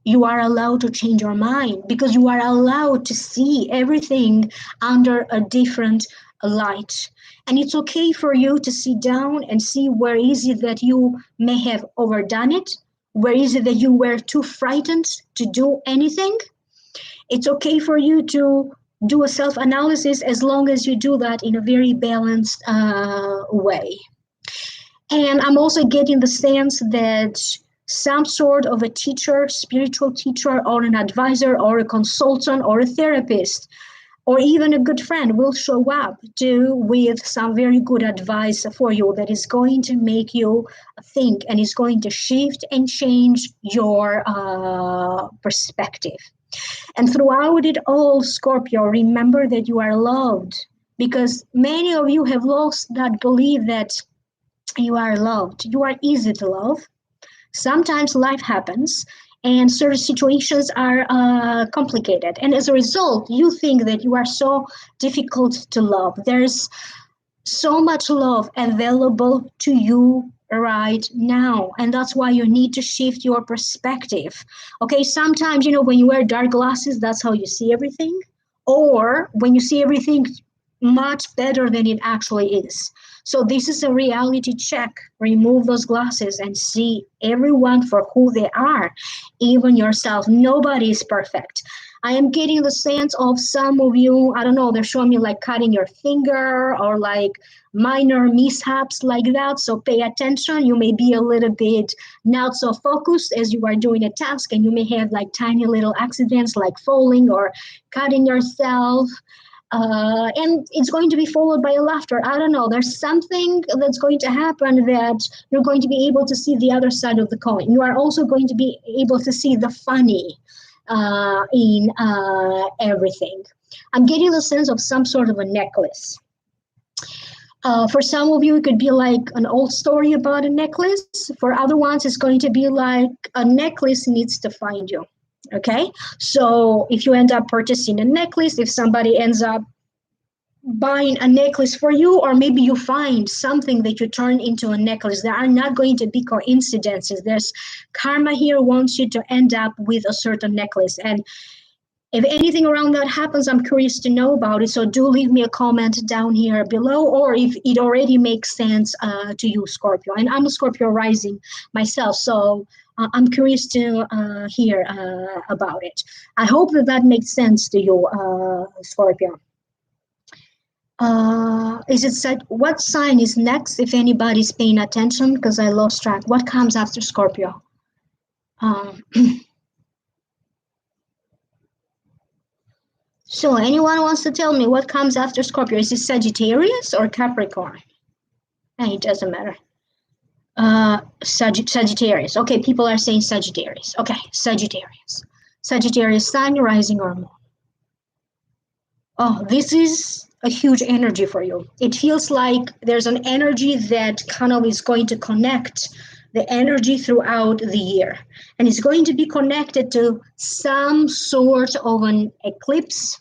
S1: you are allowed to change your mind, because you are allowed to see everything under a different light. And it's okay for you to sit down and see where is it that you may have overdone it, where is it that you were too frightened to do anything. It's okay for you to do a self-analysis as long as you do that in a very balanced way. And I'm also getting the sense that some sort of a teacher, spiritual teacher, or an advisor, or a consultant, or a therapist, or even a good friend will show up with some very good advice for you that is going to make you think and is going to shift and change your perspective. And throughout it all, Scorpio, remember that you are loved, because many of you have lost that belief that you are loved. You are easy to love. Sometimes life happens and certain situations are complicated. And as a result, you think that you are so difficult to love. There's so much love available to you right now. And that's why you need to shift your perspective. Okay, sometimes, when you wear dark glasses, that's how you see everything. Or when you see everything much better than it actually is. So this is a reality check. Remove those glasses and see everyone for who they are, even yourself. Nobody is perfect. I am getting the sense of some of you, I don't know, they're showing me like cutting your finger or like minor mishaps like that. So pay attention. You may be a little bit not so focused as you are doing a task, and you may have like tiny little accidents like falling or cutting yourself. And it's going to be followed by a laughter. I don't know. There's something that's going to happen that you're going to be able to see the other side of the coin. You are also going to be able to see the funny in everything. I'm getting the sense of some sort of a necklace. For some of you, it could be like an old story about a necklace. For other ones, it's going to be like a necklace needs to find you. Okay, so if you end up purchasing a necklace, if somebody ends up buying a necklace for you, or maybe you find something that you turn into a necklace, there are not going to be coincidences. There's karma here wants you to end up with a certain necklace. And if anything around that happens, I'm curious to know about it. So do leave me a comment down here below, or if it already makes sense to you, Scorpio. And I'm a Scorpio rising myself, so I'm curious to hear about it. I hope that makes sense to you, Scorpio. Is it said what sign is next, if anybody's paying attention? Because I lost track. What comes after Scorpio? So anyone wants to tell me what comes after Scorpio? Is it Sagittarius or Capricorn? It doesn't matter. Sagittarius. Okay, people are saying Sagittarius. Okay, Sagittarius. Sagittarius, Sun, rising, or moon. Oh, this is a huge energy for you. It feels like there's an energy that kind of is going to connect the energy throughout the year. And it's going to be connected to some sort of an eclipse.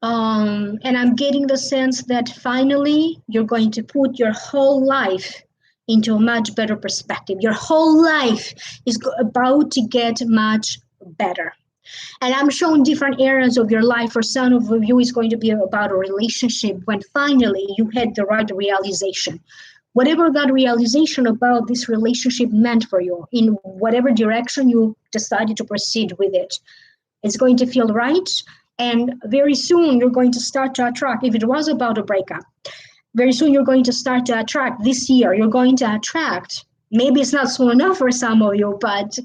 S1: And I'm getting the sense that finally you're going to put your whole life into a much better perspective. Your whole life is about to get much better. And I'm showing different areas of your life. For some of you, it's going to be about a relationship when finally you had the right realization. Whatever that realization about this relationship meant for you, in whatever direction you decided to proceed with it, it's going to feel right. And very soon you're going to start to attract, if it was about a breakup, very soon you're going to start to attract this year. You're going to attract, maybe it's not soon enough for some of you, but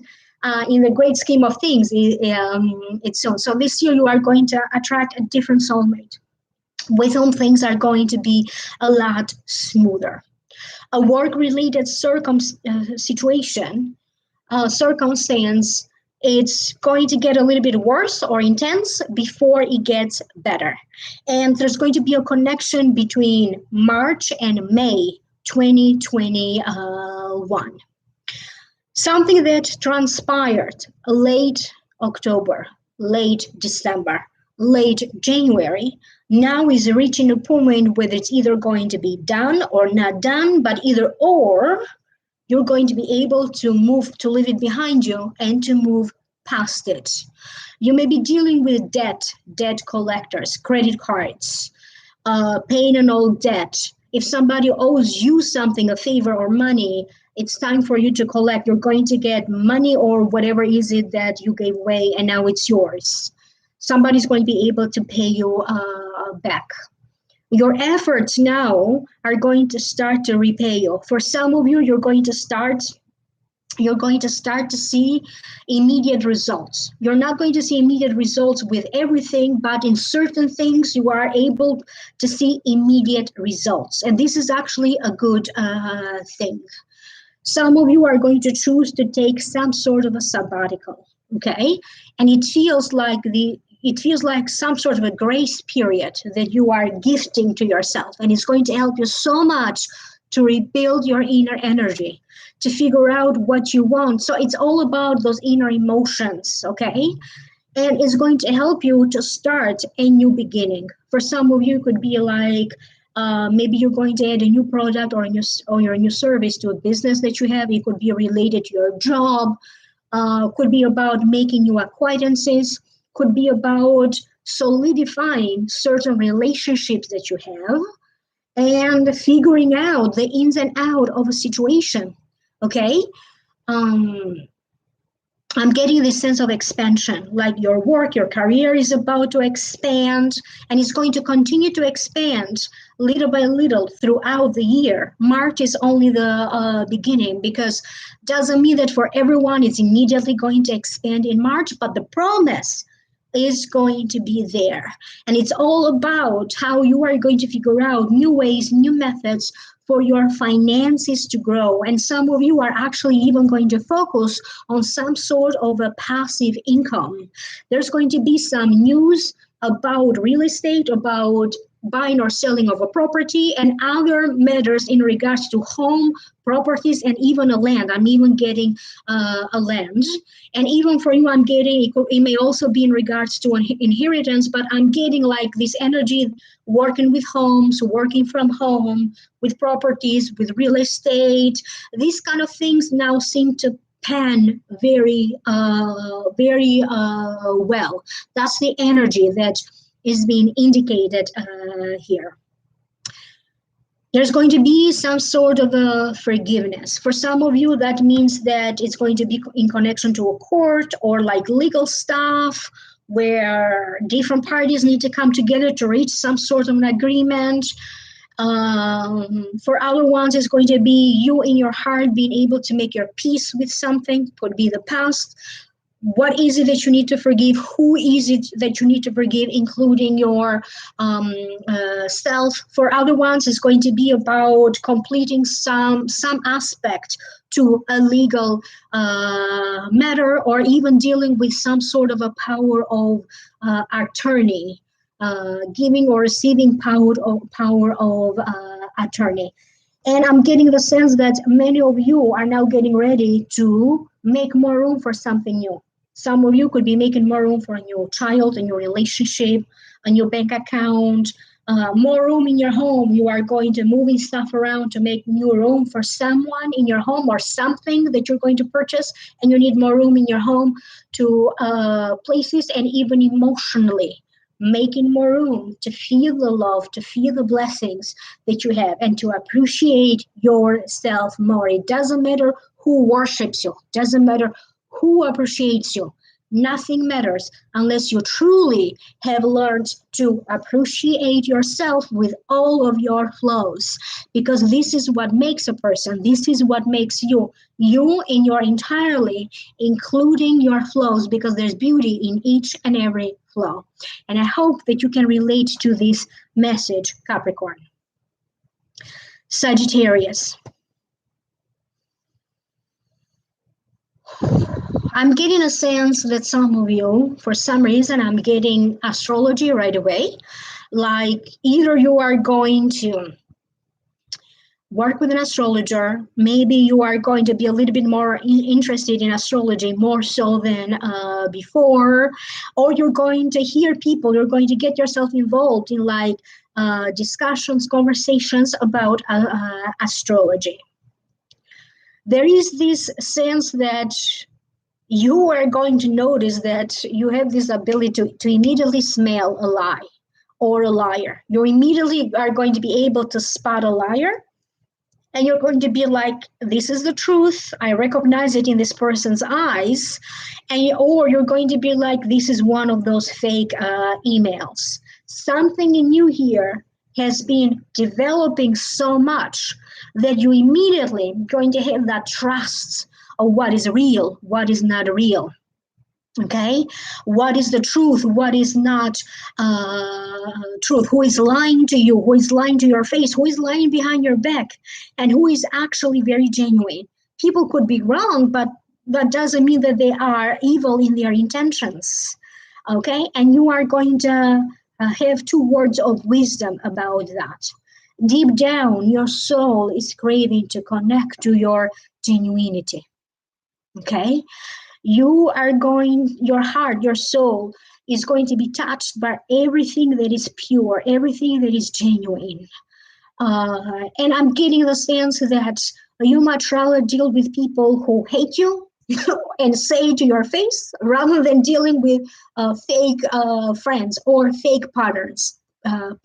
S1: in the great scheme of things, it's soon. So this year you are going to attract a different soulmate with whom things are going to be a lot smoother. A work-related circumstance, it's going to get a little bit worse or intense before it gets better. And there's going to be a connection between March and May 2021. Something that transpired late October, late December, late January, now is reaching a point where it's either going to be done or not done, but either or, you're going to be able to leave it behind you and to move past it. You may be dealing with debt collectors, credit cards, paying an old debt. If somebody owes you something, a favor or money, it's time for you to collect. You're going to get money or whatever is it that you gave away and now it's yours. Somebody's going to be able to pay you back. Your efforts now are going to start to repay you. For some of you, you're going to start to see immediate results. You're not going to see immediate results with everything, but in certain things you are able to see immediate results. And this is actually a good thing. Some of you are going to choose to take some sort of a sabbatical, okay? And it feels like some sort of a grace period that you are gifting to yourself. And it's going to help you so much to rebuild your inner energy, to figure out what you want. So it's all about those inner emotions, okay? And it's going to help you to start a new beginning. For some of you, it could be like, maybe you're going to add a new product or a new service to a business that you have. It could be related to your job, could be about making new acquaintances, could be about solidifying certain relationships that you have and figuring out the ins and outs of a situation, okay? I'm getting this sense of expansion, like your work, your career is about to expand, and it's going to continue to expand little by little throughout the year. March is only the beginning, because doesn't mean that for everyone it's immediately going to expand in March, but the promise is going to be there. And it's all about how you are going to figure out new ways, new methods for your finances to grow. And some of you are actually even going to focus on some sort of a passive income. There's going to be some news about real estate, about buying or selling of a property, and other matters in regards to home, properties, and even a land. I'm even getting a land. And even for you, I'm getting, it may also be in regards to an inheritance, but I'm getting like this energy working with homes, working from home, with properties, with real estate. These kind of things now seem to pan very well. That's the energy that is being indicated here. There's going to be some sort of a forgiveness. For some of you, that means that it's going to be in connection to a court or like legal stuff where different parties need to come together to reach some sort of an agreement. For other ones, it's going to be you in your heart being able to make your peace with something. Could be the past. what is it that you need to forgive? Who is it that you need to forgive, including your self? For other ones, it's going to be about completing some aspect to a legal matter, or even dealing with some sort of a power of attorney, giving or receiving power of attorney. And I'm getting the sense that many of you are now getting ready to make more room for something new. Some of you could be making more room for a new child, a new relationship, a new bank account, more room in your home. You are going to moving stuff around to make new room for someone in your home, or something that you're going to purchase, and you need more room in your home to places, and even emotionally making more room to feel the love, to feel the blessings that you have, and to appreciate yourself more. It doesn't matter who worships you, doesn't matter who appreciates you. Nothing matters unless you truly have learned to appreciate yourself with all of your flaws, because this is what makes a person. This is what makes you in your entirely, including your flaws, because there's beauty in each and every flaw. And I hope that you can relate to this message, Capricorn. Sagittarius. I'm getting a sense that some of you, for some reason, I'm getting astrology right away. Like either you are going to work with an astrologer, maybe you are going to be a little bit more interested in astrology, more so than before, or you're going to hear people, you're going to get yourself involved in like discussions, conversations about astrology. There is this sense that you are going to notice that you have this ability to immediately smell a lie or a liar. You immediately are going to be able to spot a liar, and you're going to be like, this is the truth. I recognize it in this person's eyes. Or you're going to be like, this is one of those fake emails. Something in you here has been developing so much that you immediately going to have that trust of what is real, what is not real. Okay, what is the truth, what is not truth, who is lying to you, who is lying to your face, who is lying behind your back, and who is actually very genuine. People could be wrong, but that doesn't mean that they are evil in their intentions. Okay, and you are going to have 2 words of wisdom about that. Deep down, your soul is craving to connect to your genuinity. Okay, you are going, your heart, your soul is going to be touched by everything that is pure, everything that is genuine. And I'm getting the sense that you much rather deal with people who hate you and say to your face, rather than dealing with fake friends or fake partners. And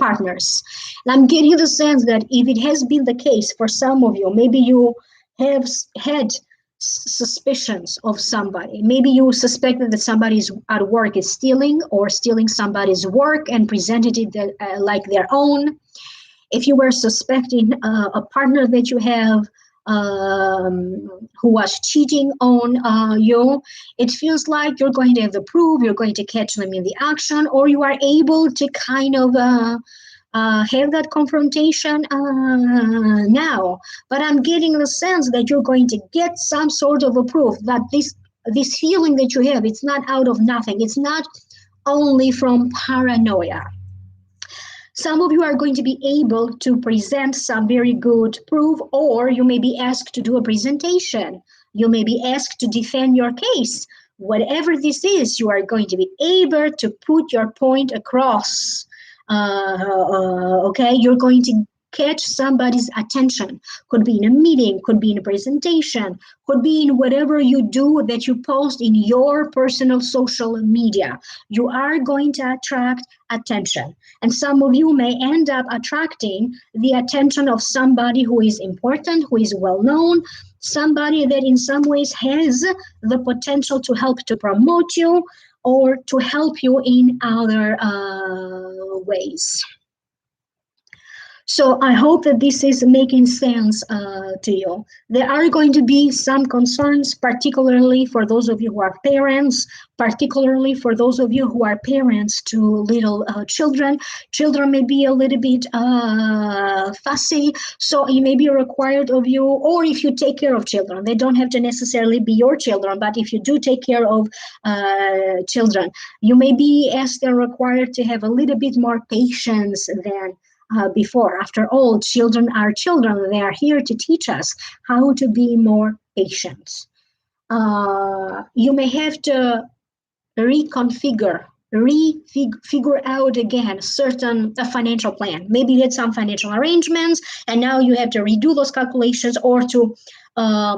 S1: I'm getting the sense that if it has been the case for some of you, maybe you have had suspicions of somebody. Maybe you suspected that somebody's at work is stealing, or stealing somebody's work and presented it like their own. If you were suspecting a partner that you have who was cheating on you, it feels like you're going to have the proof, you're going to catch them in the action, or you are able to kind of have that confrontation now. But I'm getting the sense that you're going to get some sort of a proof that this feeling that you have, it's not out of nothing. It's not only from paranoia. Some of you are going to be able to present some very good proof, or you may be asked to do a presentation. You may be asked to defend your case. Whatever this is, you are going to be able to put your point across. Okay, you're going to catch somebody's attention. Could be in a meeting, could be in a presentation, could be in whatever you do that you post in your personal social media. You are going to attract attention. And some of you may end up attracting the attention of somebody who is important, who is well known, somebody that in some ways has the potential to help to promote you, or to help you in other ways. So I hope that this is making sense to you. There are going to be some concerns, particularly for those of you who are parents, particularly for those of you who are parents to little children. Children may be a little bit fussy, so it may be required of you, or if you take care of children, they don't have to necessarily be your children, but if you do take care of children, you may be asked and required to have a little bit more patience than before. After all, children are children. They are here to teach us how to be more patient. You may have to reconfigure, figure out again certain a financial plan. Maybe you had some financial arrangements, and now you have to redo those calculations or to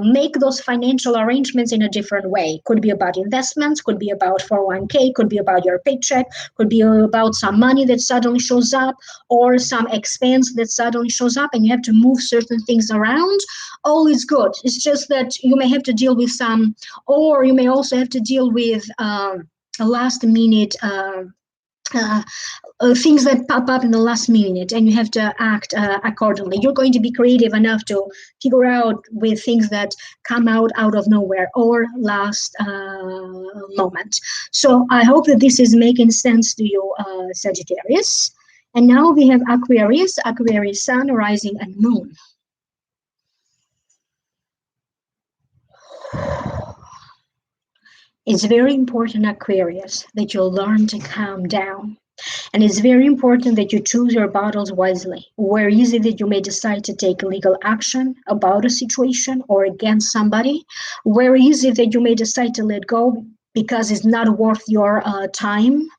S1: make those financial arrangements in a different way. Could be about investments, could be about 401k, could be about your paycheck, could be about some money that suddenly shows up or some expense that suddenly shows up and you have to move certain things around. All is good. It's just that you may have to deal with some, or you may also have to deal with a last minute uh, things that pop up in the last minute and you have to act accordingly. You're going to be creative enough to figure out with things that come out of nowhere or last moment. So I hope that this is making sense to you, Sagittarius. And now we have Aquarius, Aquarius sun, rising and moon. It's very important, Aquarius, that you learn to calm down. And it's very important that you choose your battles wisely. Where is it that you may decide to take legal action about a situation or against somebody? Where is it that you may decide to let go because it's not worth your time?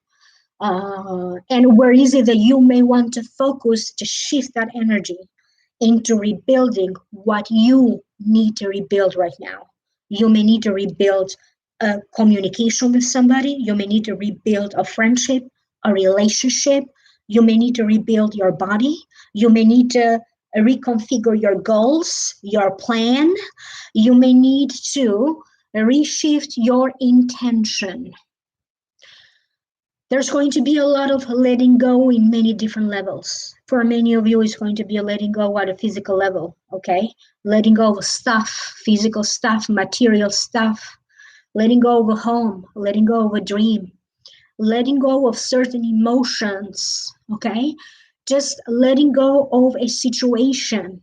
S1: And where is it that you may want to focus to shift that energy into rebuilding what you need to rebuild right now? You may need to rebuild a communication with somebody. You may need to rebuild a friendship, a relationship. You may need to rebuild your body. You may need to reconfigure your goals, your plan. You may need to reshift your intention. There's going to be a lot of letting go in many different levels. For many of you, it's going to be a letting go at a physical level, okay? Letting go of stuff, physical stuff, material stuff, letting go of a home, letting go of a dream, letting go of certain emotions, okay? Just letting go of a situation.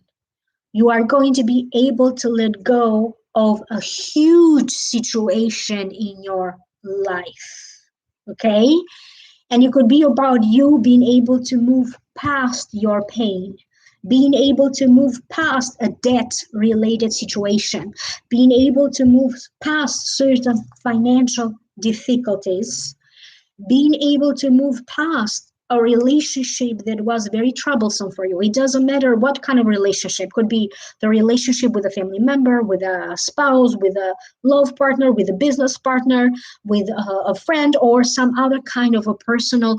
S1: You are going to be able to let go of a huge situation in your life, okay? And it could be about you being able to move past your pain, being able to move past a debt-related situation, being able to move past certain financial difficulties, being able to move past a relationship that was very troublesome for you. It doesn't matter what kind of relationship. Could be the relationship with a family member, with a spouse, with a love partner, with a business partner, with a friend, or some other kind of a personal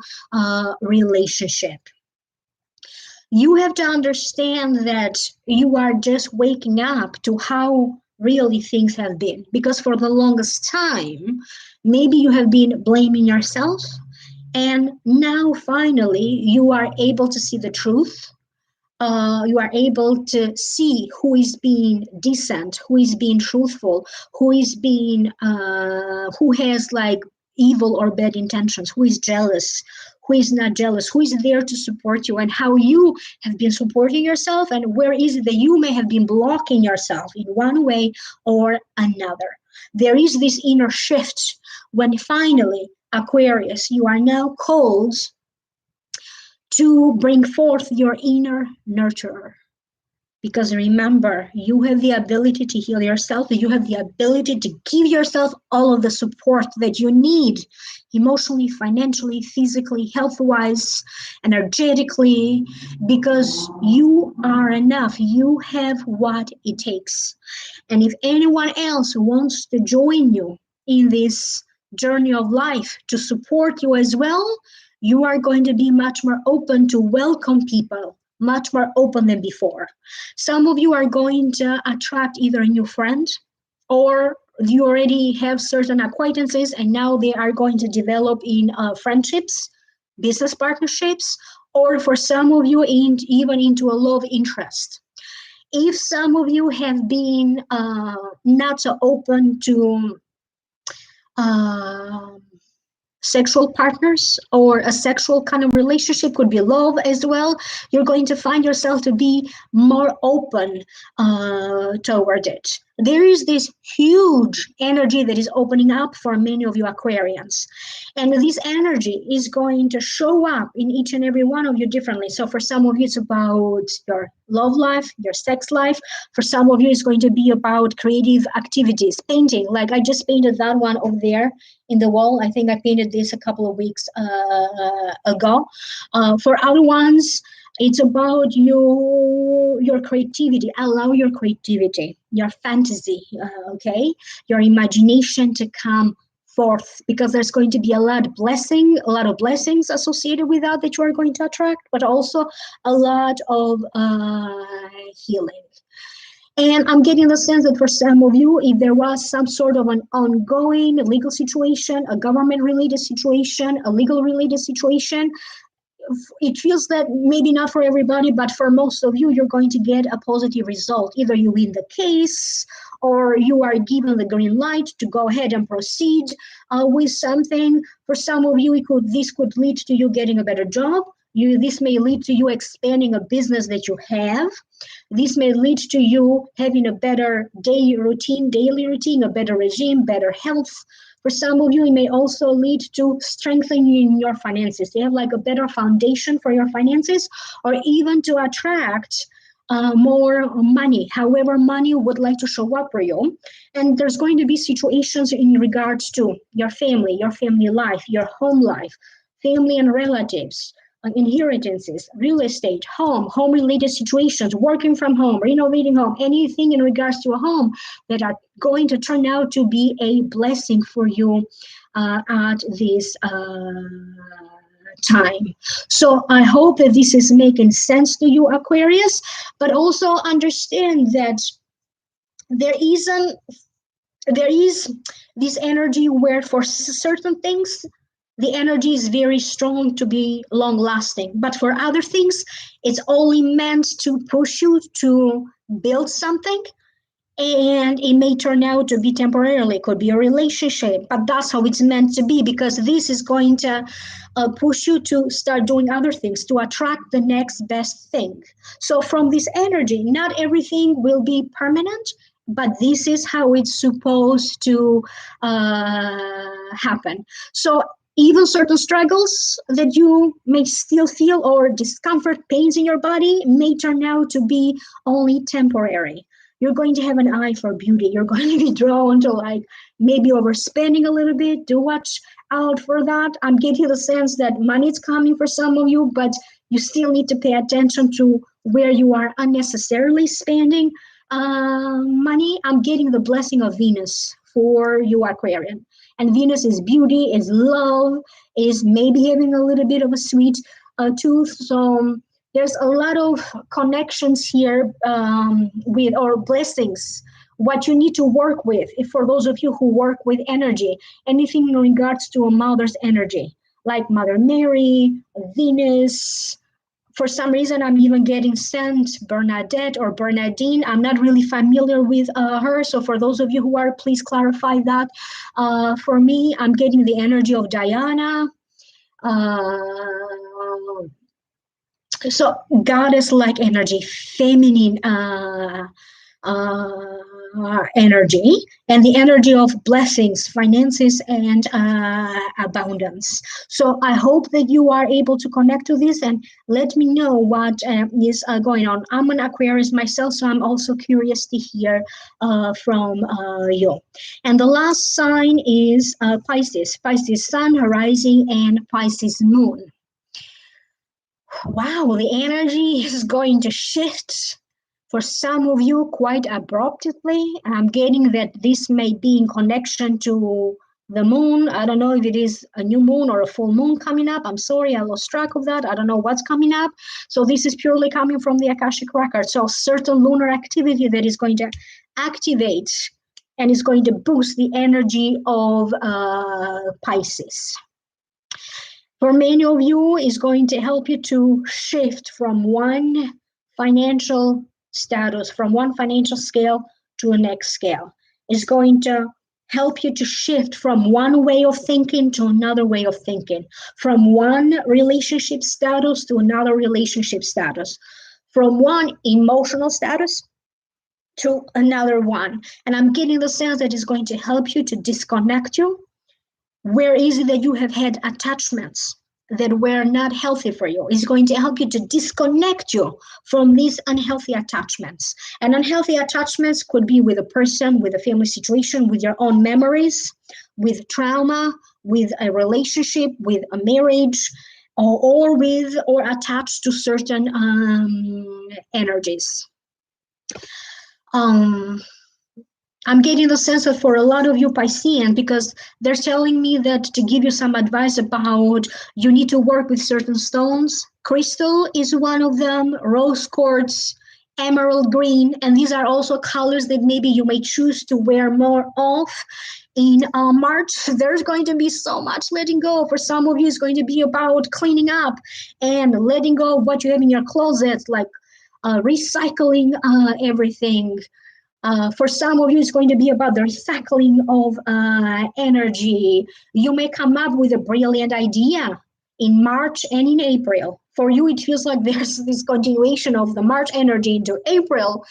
S1: relationship. You have to understand that you are just waking up to how really things have been. Because for the longest time, maybe you have been blaming yourself, and now finally you are able to see the truth. You are able to see who is being decent, who is being truthful, who has like evil or bad intentions, who is jealous, who is not jealous, who is there to support you, and how you have been supporting yourself, and where is it that you may have been blocking yourself in one way or another. There is this inner shift when finally, Aquarius, you are now called to bring forth your inner nurturer. Because remember, you have the ability to heal yourself. You have the ability to give yourself all of the support that you need, emotionally, financially, physically, health-wise, energetically, because you are enough. You have what it takes. And if anyone else wants to join you in this journey of life to support you as well, you are going to be much more open to welcome people, much more open than before. Some of you are going to attract either a new friend, or you already have certain acquaintances and now they are going to develop in friendships, business partnerships, or for some of you, even into a love interest. If some of you have been not so open to sexual partners, or a sexual kind of relationship, could be love as well, you're going to find yourself to be more open toward it. There is this huge energy that is opening up for many of you Aquarians. And this energy is going to show up in each and every one of you differently. So for some of you, it's about your love life, your sex life. For some of you, it's going to be about creative activities, painting. Like I just painted that one over there in the wall. I think I painted this a couple of weeks ago. For other ones, it's about your creativity. Allow your creativity, your fantasy, okay, your imagination to come forth, because there's going to be a lot of blessings associated with that you are going to attract, but also a lot of healing. And I'm getting the sense that for some of you, if there was some sort of an ongoing legal situation, a government-related situation, a legal-related situation, it feels that maybe not for everybody, but for most of you, you're going to get a positive result. Either you win the case, or you are given the green light to go ahead and proceed with something. For some of you, this could lead to you getting a better job. This may lead to you expanding a business that you have. This may lead to you having a better daily routine, a better regime, better health. For some of you, it may also lead to strengthening your finances. You have like a better foundation for your finances, or even to attract more money, however money would like to show up for you. And there's going to be situations in regards to your family life, your home life, family and relatives, inheritances, real estate, home-related situations, working from home, renovating home, anything in regards to a home that are going to turn out to be a blessing for you at this time. So I hope that this is making sense to you, Aquarius, but also understand that there is this energy where for certain things, the energy is very strong to be long lasting. But for other things, it's only meant to push you to build something. And it may turn out to be temporarily, it could be a relationship, but that's how it's meant to be, because this is going to push you to start doing other things, to attract the next best thing. So from this energy, not everything will be permanent, but this is how it's supposed to happen. So even certain struggles that you may still feel, or discomfort, pains in your body, may turn out to be only temporary. You're going to have an eye for beauty. You're going to be drawn to like maybe overspending a little bit. Do watch out for that. I'm getting the sense that money is coming for some of you, but you still need to pay attention to where you are unnecessarily spending money. I'm getting the blessing of Venus for you, Aquarian. And Venus is beauty, is love, is maybe having a little bit of a sweet tooth. So there's a lot of connections here with, or blessings, what you need to work with. If for those of you who work with energy, anything in regards to a mother's energy, like Mother Mary, Venus. For some reason, I'm even getting sent Bernadette or Bernadine. I'm not really familiar with her. So for those of you who are, please clarify that. For me, I'm getting the energy of Diana. So goddess-like energy, feminine energy, and the energy of blessings, finances, and abundance. So I hope that you are able to connect to this and let me know what is going on. I'm an Aquarius myself, so I'm also curious to hear from you. And the last sign is Pisces. Pisces Sun, Rising, and Pisces Moon. Wow, the energy is going to shift for some of you quite abruptly. I'm getting that this may be in connection to the moon. I don't know if it is a new moon or a full moon coming up. I'm sorry, I lost track of that. I don't know what's coming up. So this is purely coming from the Akashic record. So certain lunar activity that is going to activate and is going to boost the energy of Pisces. For many of you, is going to help you to shift from one financial status, from one financial scale to a next scale. It's going to help you to shift from one way of thinking to another way of thinking, from one relationship status to another relationship status, from one emotional status to another one. And I'm getting the sense that it's going to help you to disconnect you. Where is it that you have had attachments that were not healthy for you? It's going to help you to disconnect you from these unhealthy attachments. And unhealthy attachments could be with a person, with a family situation, with your own memories, with trauma, with a relationship, with a marriage, or attached to certain energies. I'm getting the sense that for a lot of you Pisceans, because they're telling me that to give you some advice about you need to work with certain stones. Crystal is one of them, rose quartz, emerald green, and these are also colors that maybe you may choose to wear more of. In March, there's going to be so much letting go. For some of you, it's going to be about cleaning up and letting go of what you have in your closet, like recycling everything. For some of you, it's going to be about the recycling of energy. You may come up with a brilliant idea in March and in April. For you, it feels like there's this continuation of the March energy into April.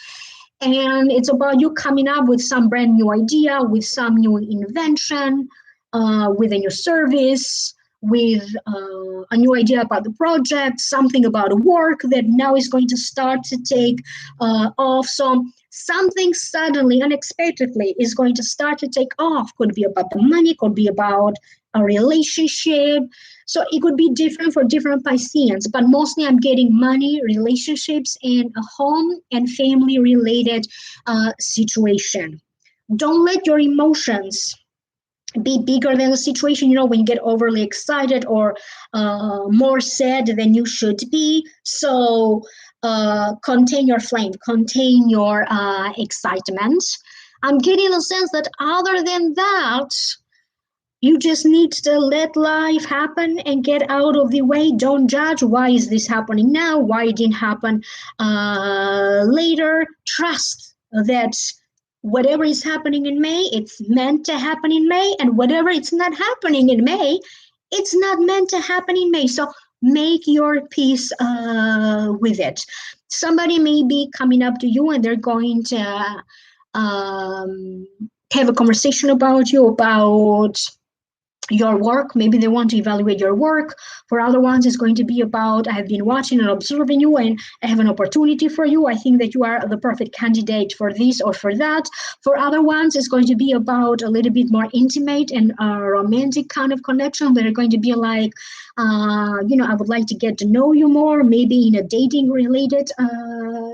S1: And it's about you coming up with some brand new idea, with some new invention, with a new service, with a new idea about the project, something about work that now is going to start to take off. So something suddenly, unexpectedly, is going to start to take off. Could be about the money, could be about a relationship. So it could be different for different Pisceans, but mostly I'm getting money, relationships, and a home and family related situation. Don't let your emotions be bigger than the situation. You know, when you get overly excited or more sad than you should be. So contain your flame, contain your excitement. I'm getting the sense that other than that, you just need to let life happen and get out of the way. Don't judge. Why is this happening now? Why it didn't happen later? Trust that whatever is happening in May, it's meant to happen in May. And whatever it's not happening in May, it's not meant to happen in May. So make your peace with it. Somebody may be coming up to you and they're going to have a conversation about you, about your work. Maybe they want to evaluate your work. For other ones, it's going to be about, I have been watching and observing you and I have an opportunity for you. I think that you are the perfect candidate for this or for that. For other ones, it's going to be about a little bit more intimate and romantic kind of connection. They're going to be like, I would like to get to know you more, maybe in a dating related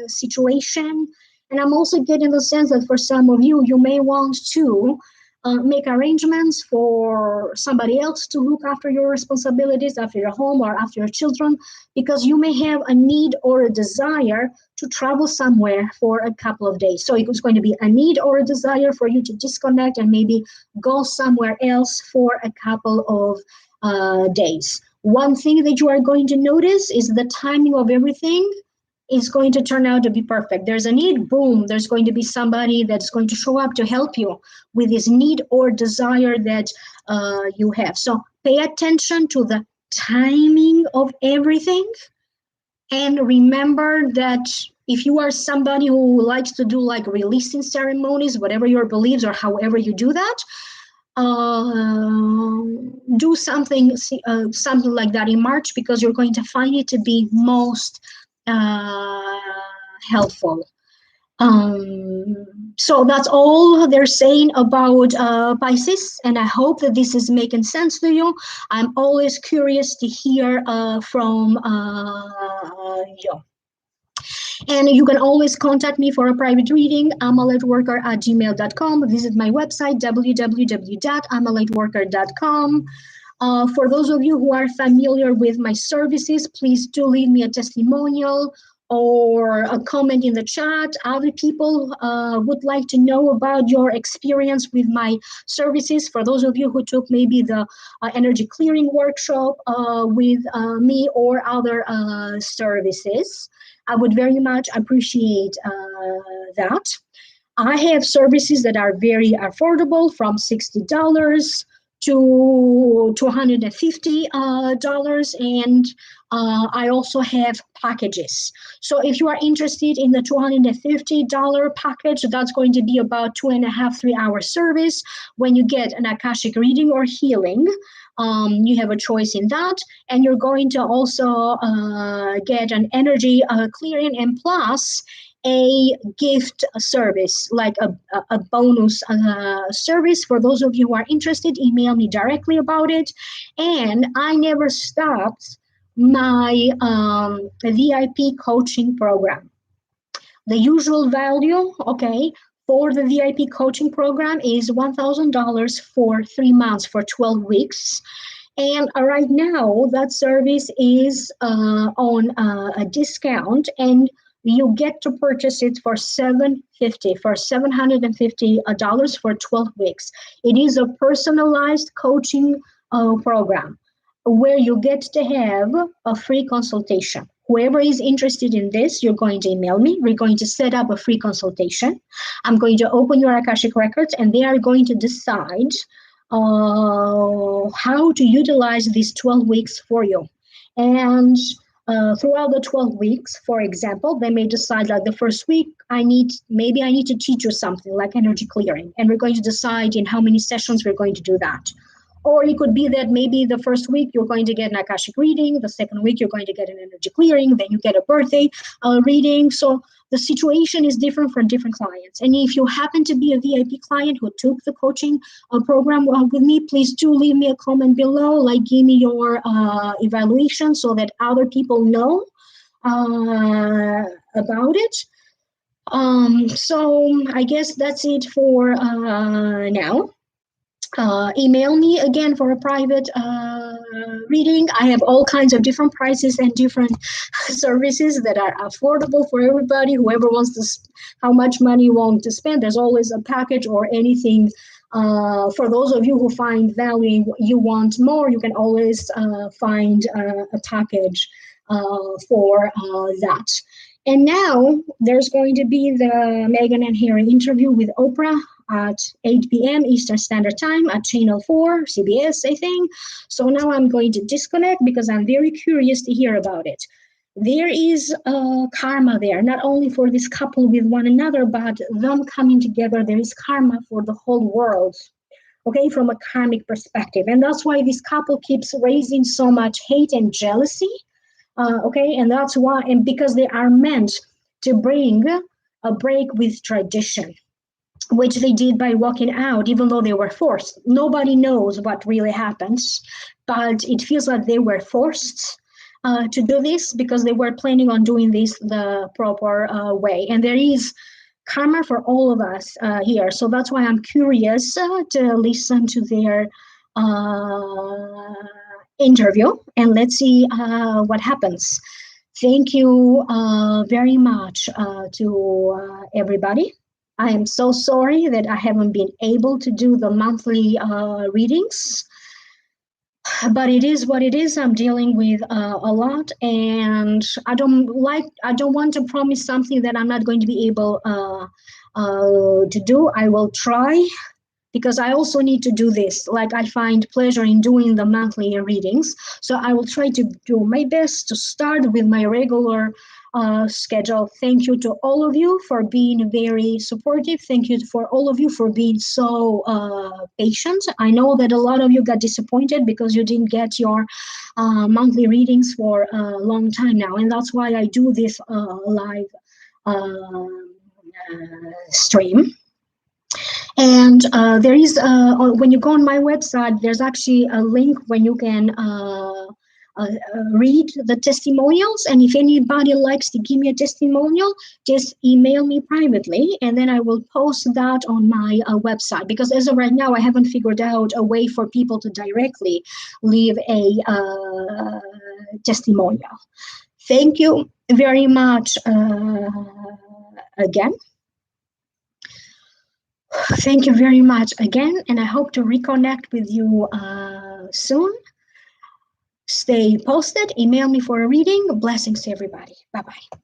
S1: situation. And I'm also getting the sense that for some of you, you may want to make arrangements for somebody else to look after your responsibilities, after your home or after your children, because you may have a need or a desire to travel somewhere for a couple of days. So it's going to be a need or a desire for you to disconnect and maybe go somewhere else for a couple of days. One thing that you are going to notice is the timing of everything is going to turn out to be perfect. There's a need, boom, there's going to be somebody that's going to show up to help you with this need or desire that you have. So pay attention to the timing of everything. And remember that if you are somebody who likes to do like releasing ceremonies, whatever your beliefs or however you do that, do something like that in March, because you're going to find it to be most helpful. So that's all they're saying about Pisces, and I hope that this is making sense to you. I'm always curious to hear from you. And you can always contact me for a private reading, amalightworker@gmail.com. Visit my website, www.amalightworker.com. For those of you who are familiar with my services, please do leave me a testimonial or a comment in the chat. Other people would like to know about your experience with my services. For those of you who took maybe the energy clearing workshop with me or other services, I would very much appreciate that. I have services that are very affordable, from $60 to $250, and I also have packages. So if you are interested in the $250 package, that's going to be about 2.5, 3 hour service. When you get an Akashic reading or healing, you have a choice in that, and you're going to also get an energy clearing, and plus a gift service, like a bonus service. For those of you who are interested, email me directly about it. And I never stopped my VIP coaching program. The usual value, okay, for the VIP coaching program is $1,000 for 3 months, for 12 weeks. And right now, that service is on a discount, and you get to purchase it for $750 for 12 weeks. It is a personalized coaching program where you get to have a free consultation. Whoever is interested in this, you're going to email me. We're going to set up a free consultation. I'm going to open your Akashic records, and they are going to decide how to utilize these 12 weeks for you. And throughout the 12 weeks, for example, they may decide, like, the first week, maybe I need to teach you something like energy clearing, and we're going to decide in how many sessions we're going to do that. Or it could be that maybe the first week you're going to get an Akashic reading, the second week you're going to get an energy clearing, then you get a birthday reading. So the situation is different for different clients. And if you happen to be a VIP client who took the coaching program with me, please do leave me a comment below, like give me your evaluation so that other people know about it. So I guess that's it for now. Email me again for a private reading. I have all kinds of different prices and different services that are affordable for everybody. Whoever wants to, how much money you want to spend, there's always a package or anything. For those of you who find value, you want more, you can always find a package for that. And now there's going to be the Meghan and Harry interview with Oprah at 8 p.m. Eastern Standard Time at Channel 4, CBS, I think. So now I'm going to disconnect because I'm very curious to hear about it. There is karma there, not only for this couple with one another, but them coming together. There is karma for the whole world, okay, from a karmic perspective. And that's why this couple keeps raising so much hate and jealousy, okay? And that's why, and because they are meant to bring a break with tradition, which they did by walking out, even though they were forced. Nobody knows what really happens, but it feels like they were forced to do this because they were planning on doing this the proper way. And there is karma for all of us here. So that's why I'm curious to listen to their interview, and let's see what happens. Thank you very much to everybody. I am so sorry that I haven't been able to do the monthly readings, but it is what it is. I'm dealing with a lot, and I don't want to promise something that I'm not going to be able to do. I will try, because I also need to do this. Like, I find pleasure in doing the monthly readings. So I will try to do my best to start with my regular schedule. Thank you to all of you for being very supportive. Thank you for all of you for being so patient. I know that a lot of you got disappointed because you didn't get your monthly readings for a long time now. And that's why I do this live stream. And there is, when you go on my website, there's actually a link when you can read the testimonials. And if anybody likes to give me a testimonial, just email me privately, and then I will post that on my website. Because as of right now, I haven't figured out a way for people to directly leave a testimonial. Thank you very much again. Thank you very much again, and I hope to reconnect with you soon. Stay posted. Email me for a reading. Blessings to everybody. Bye-bye.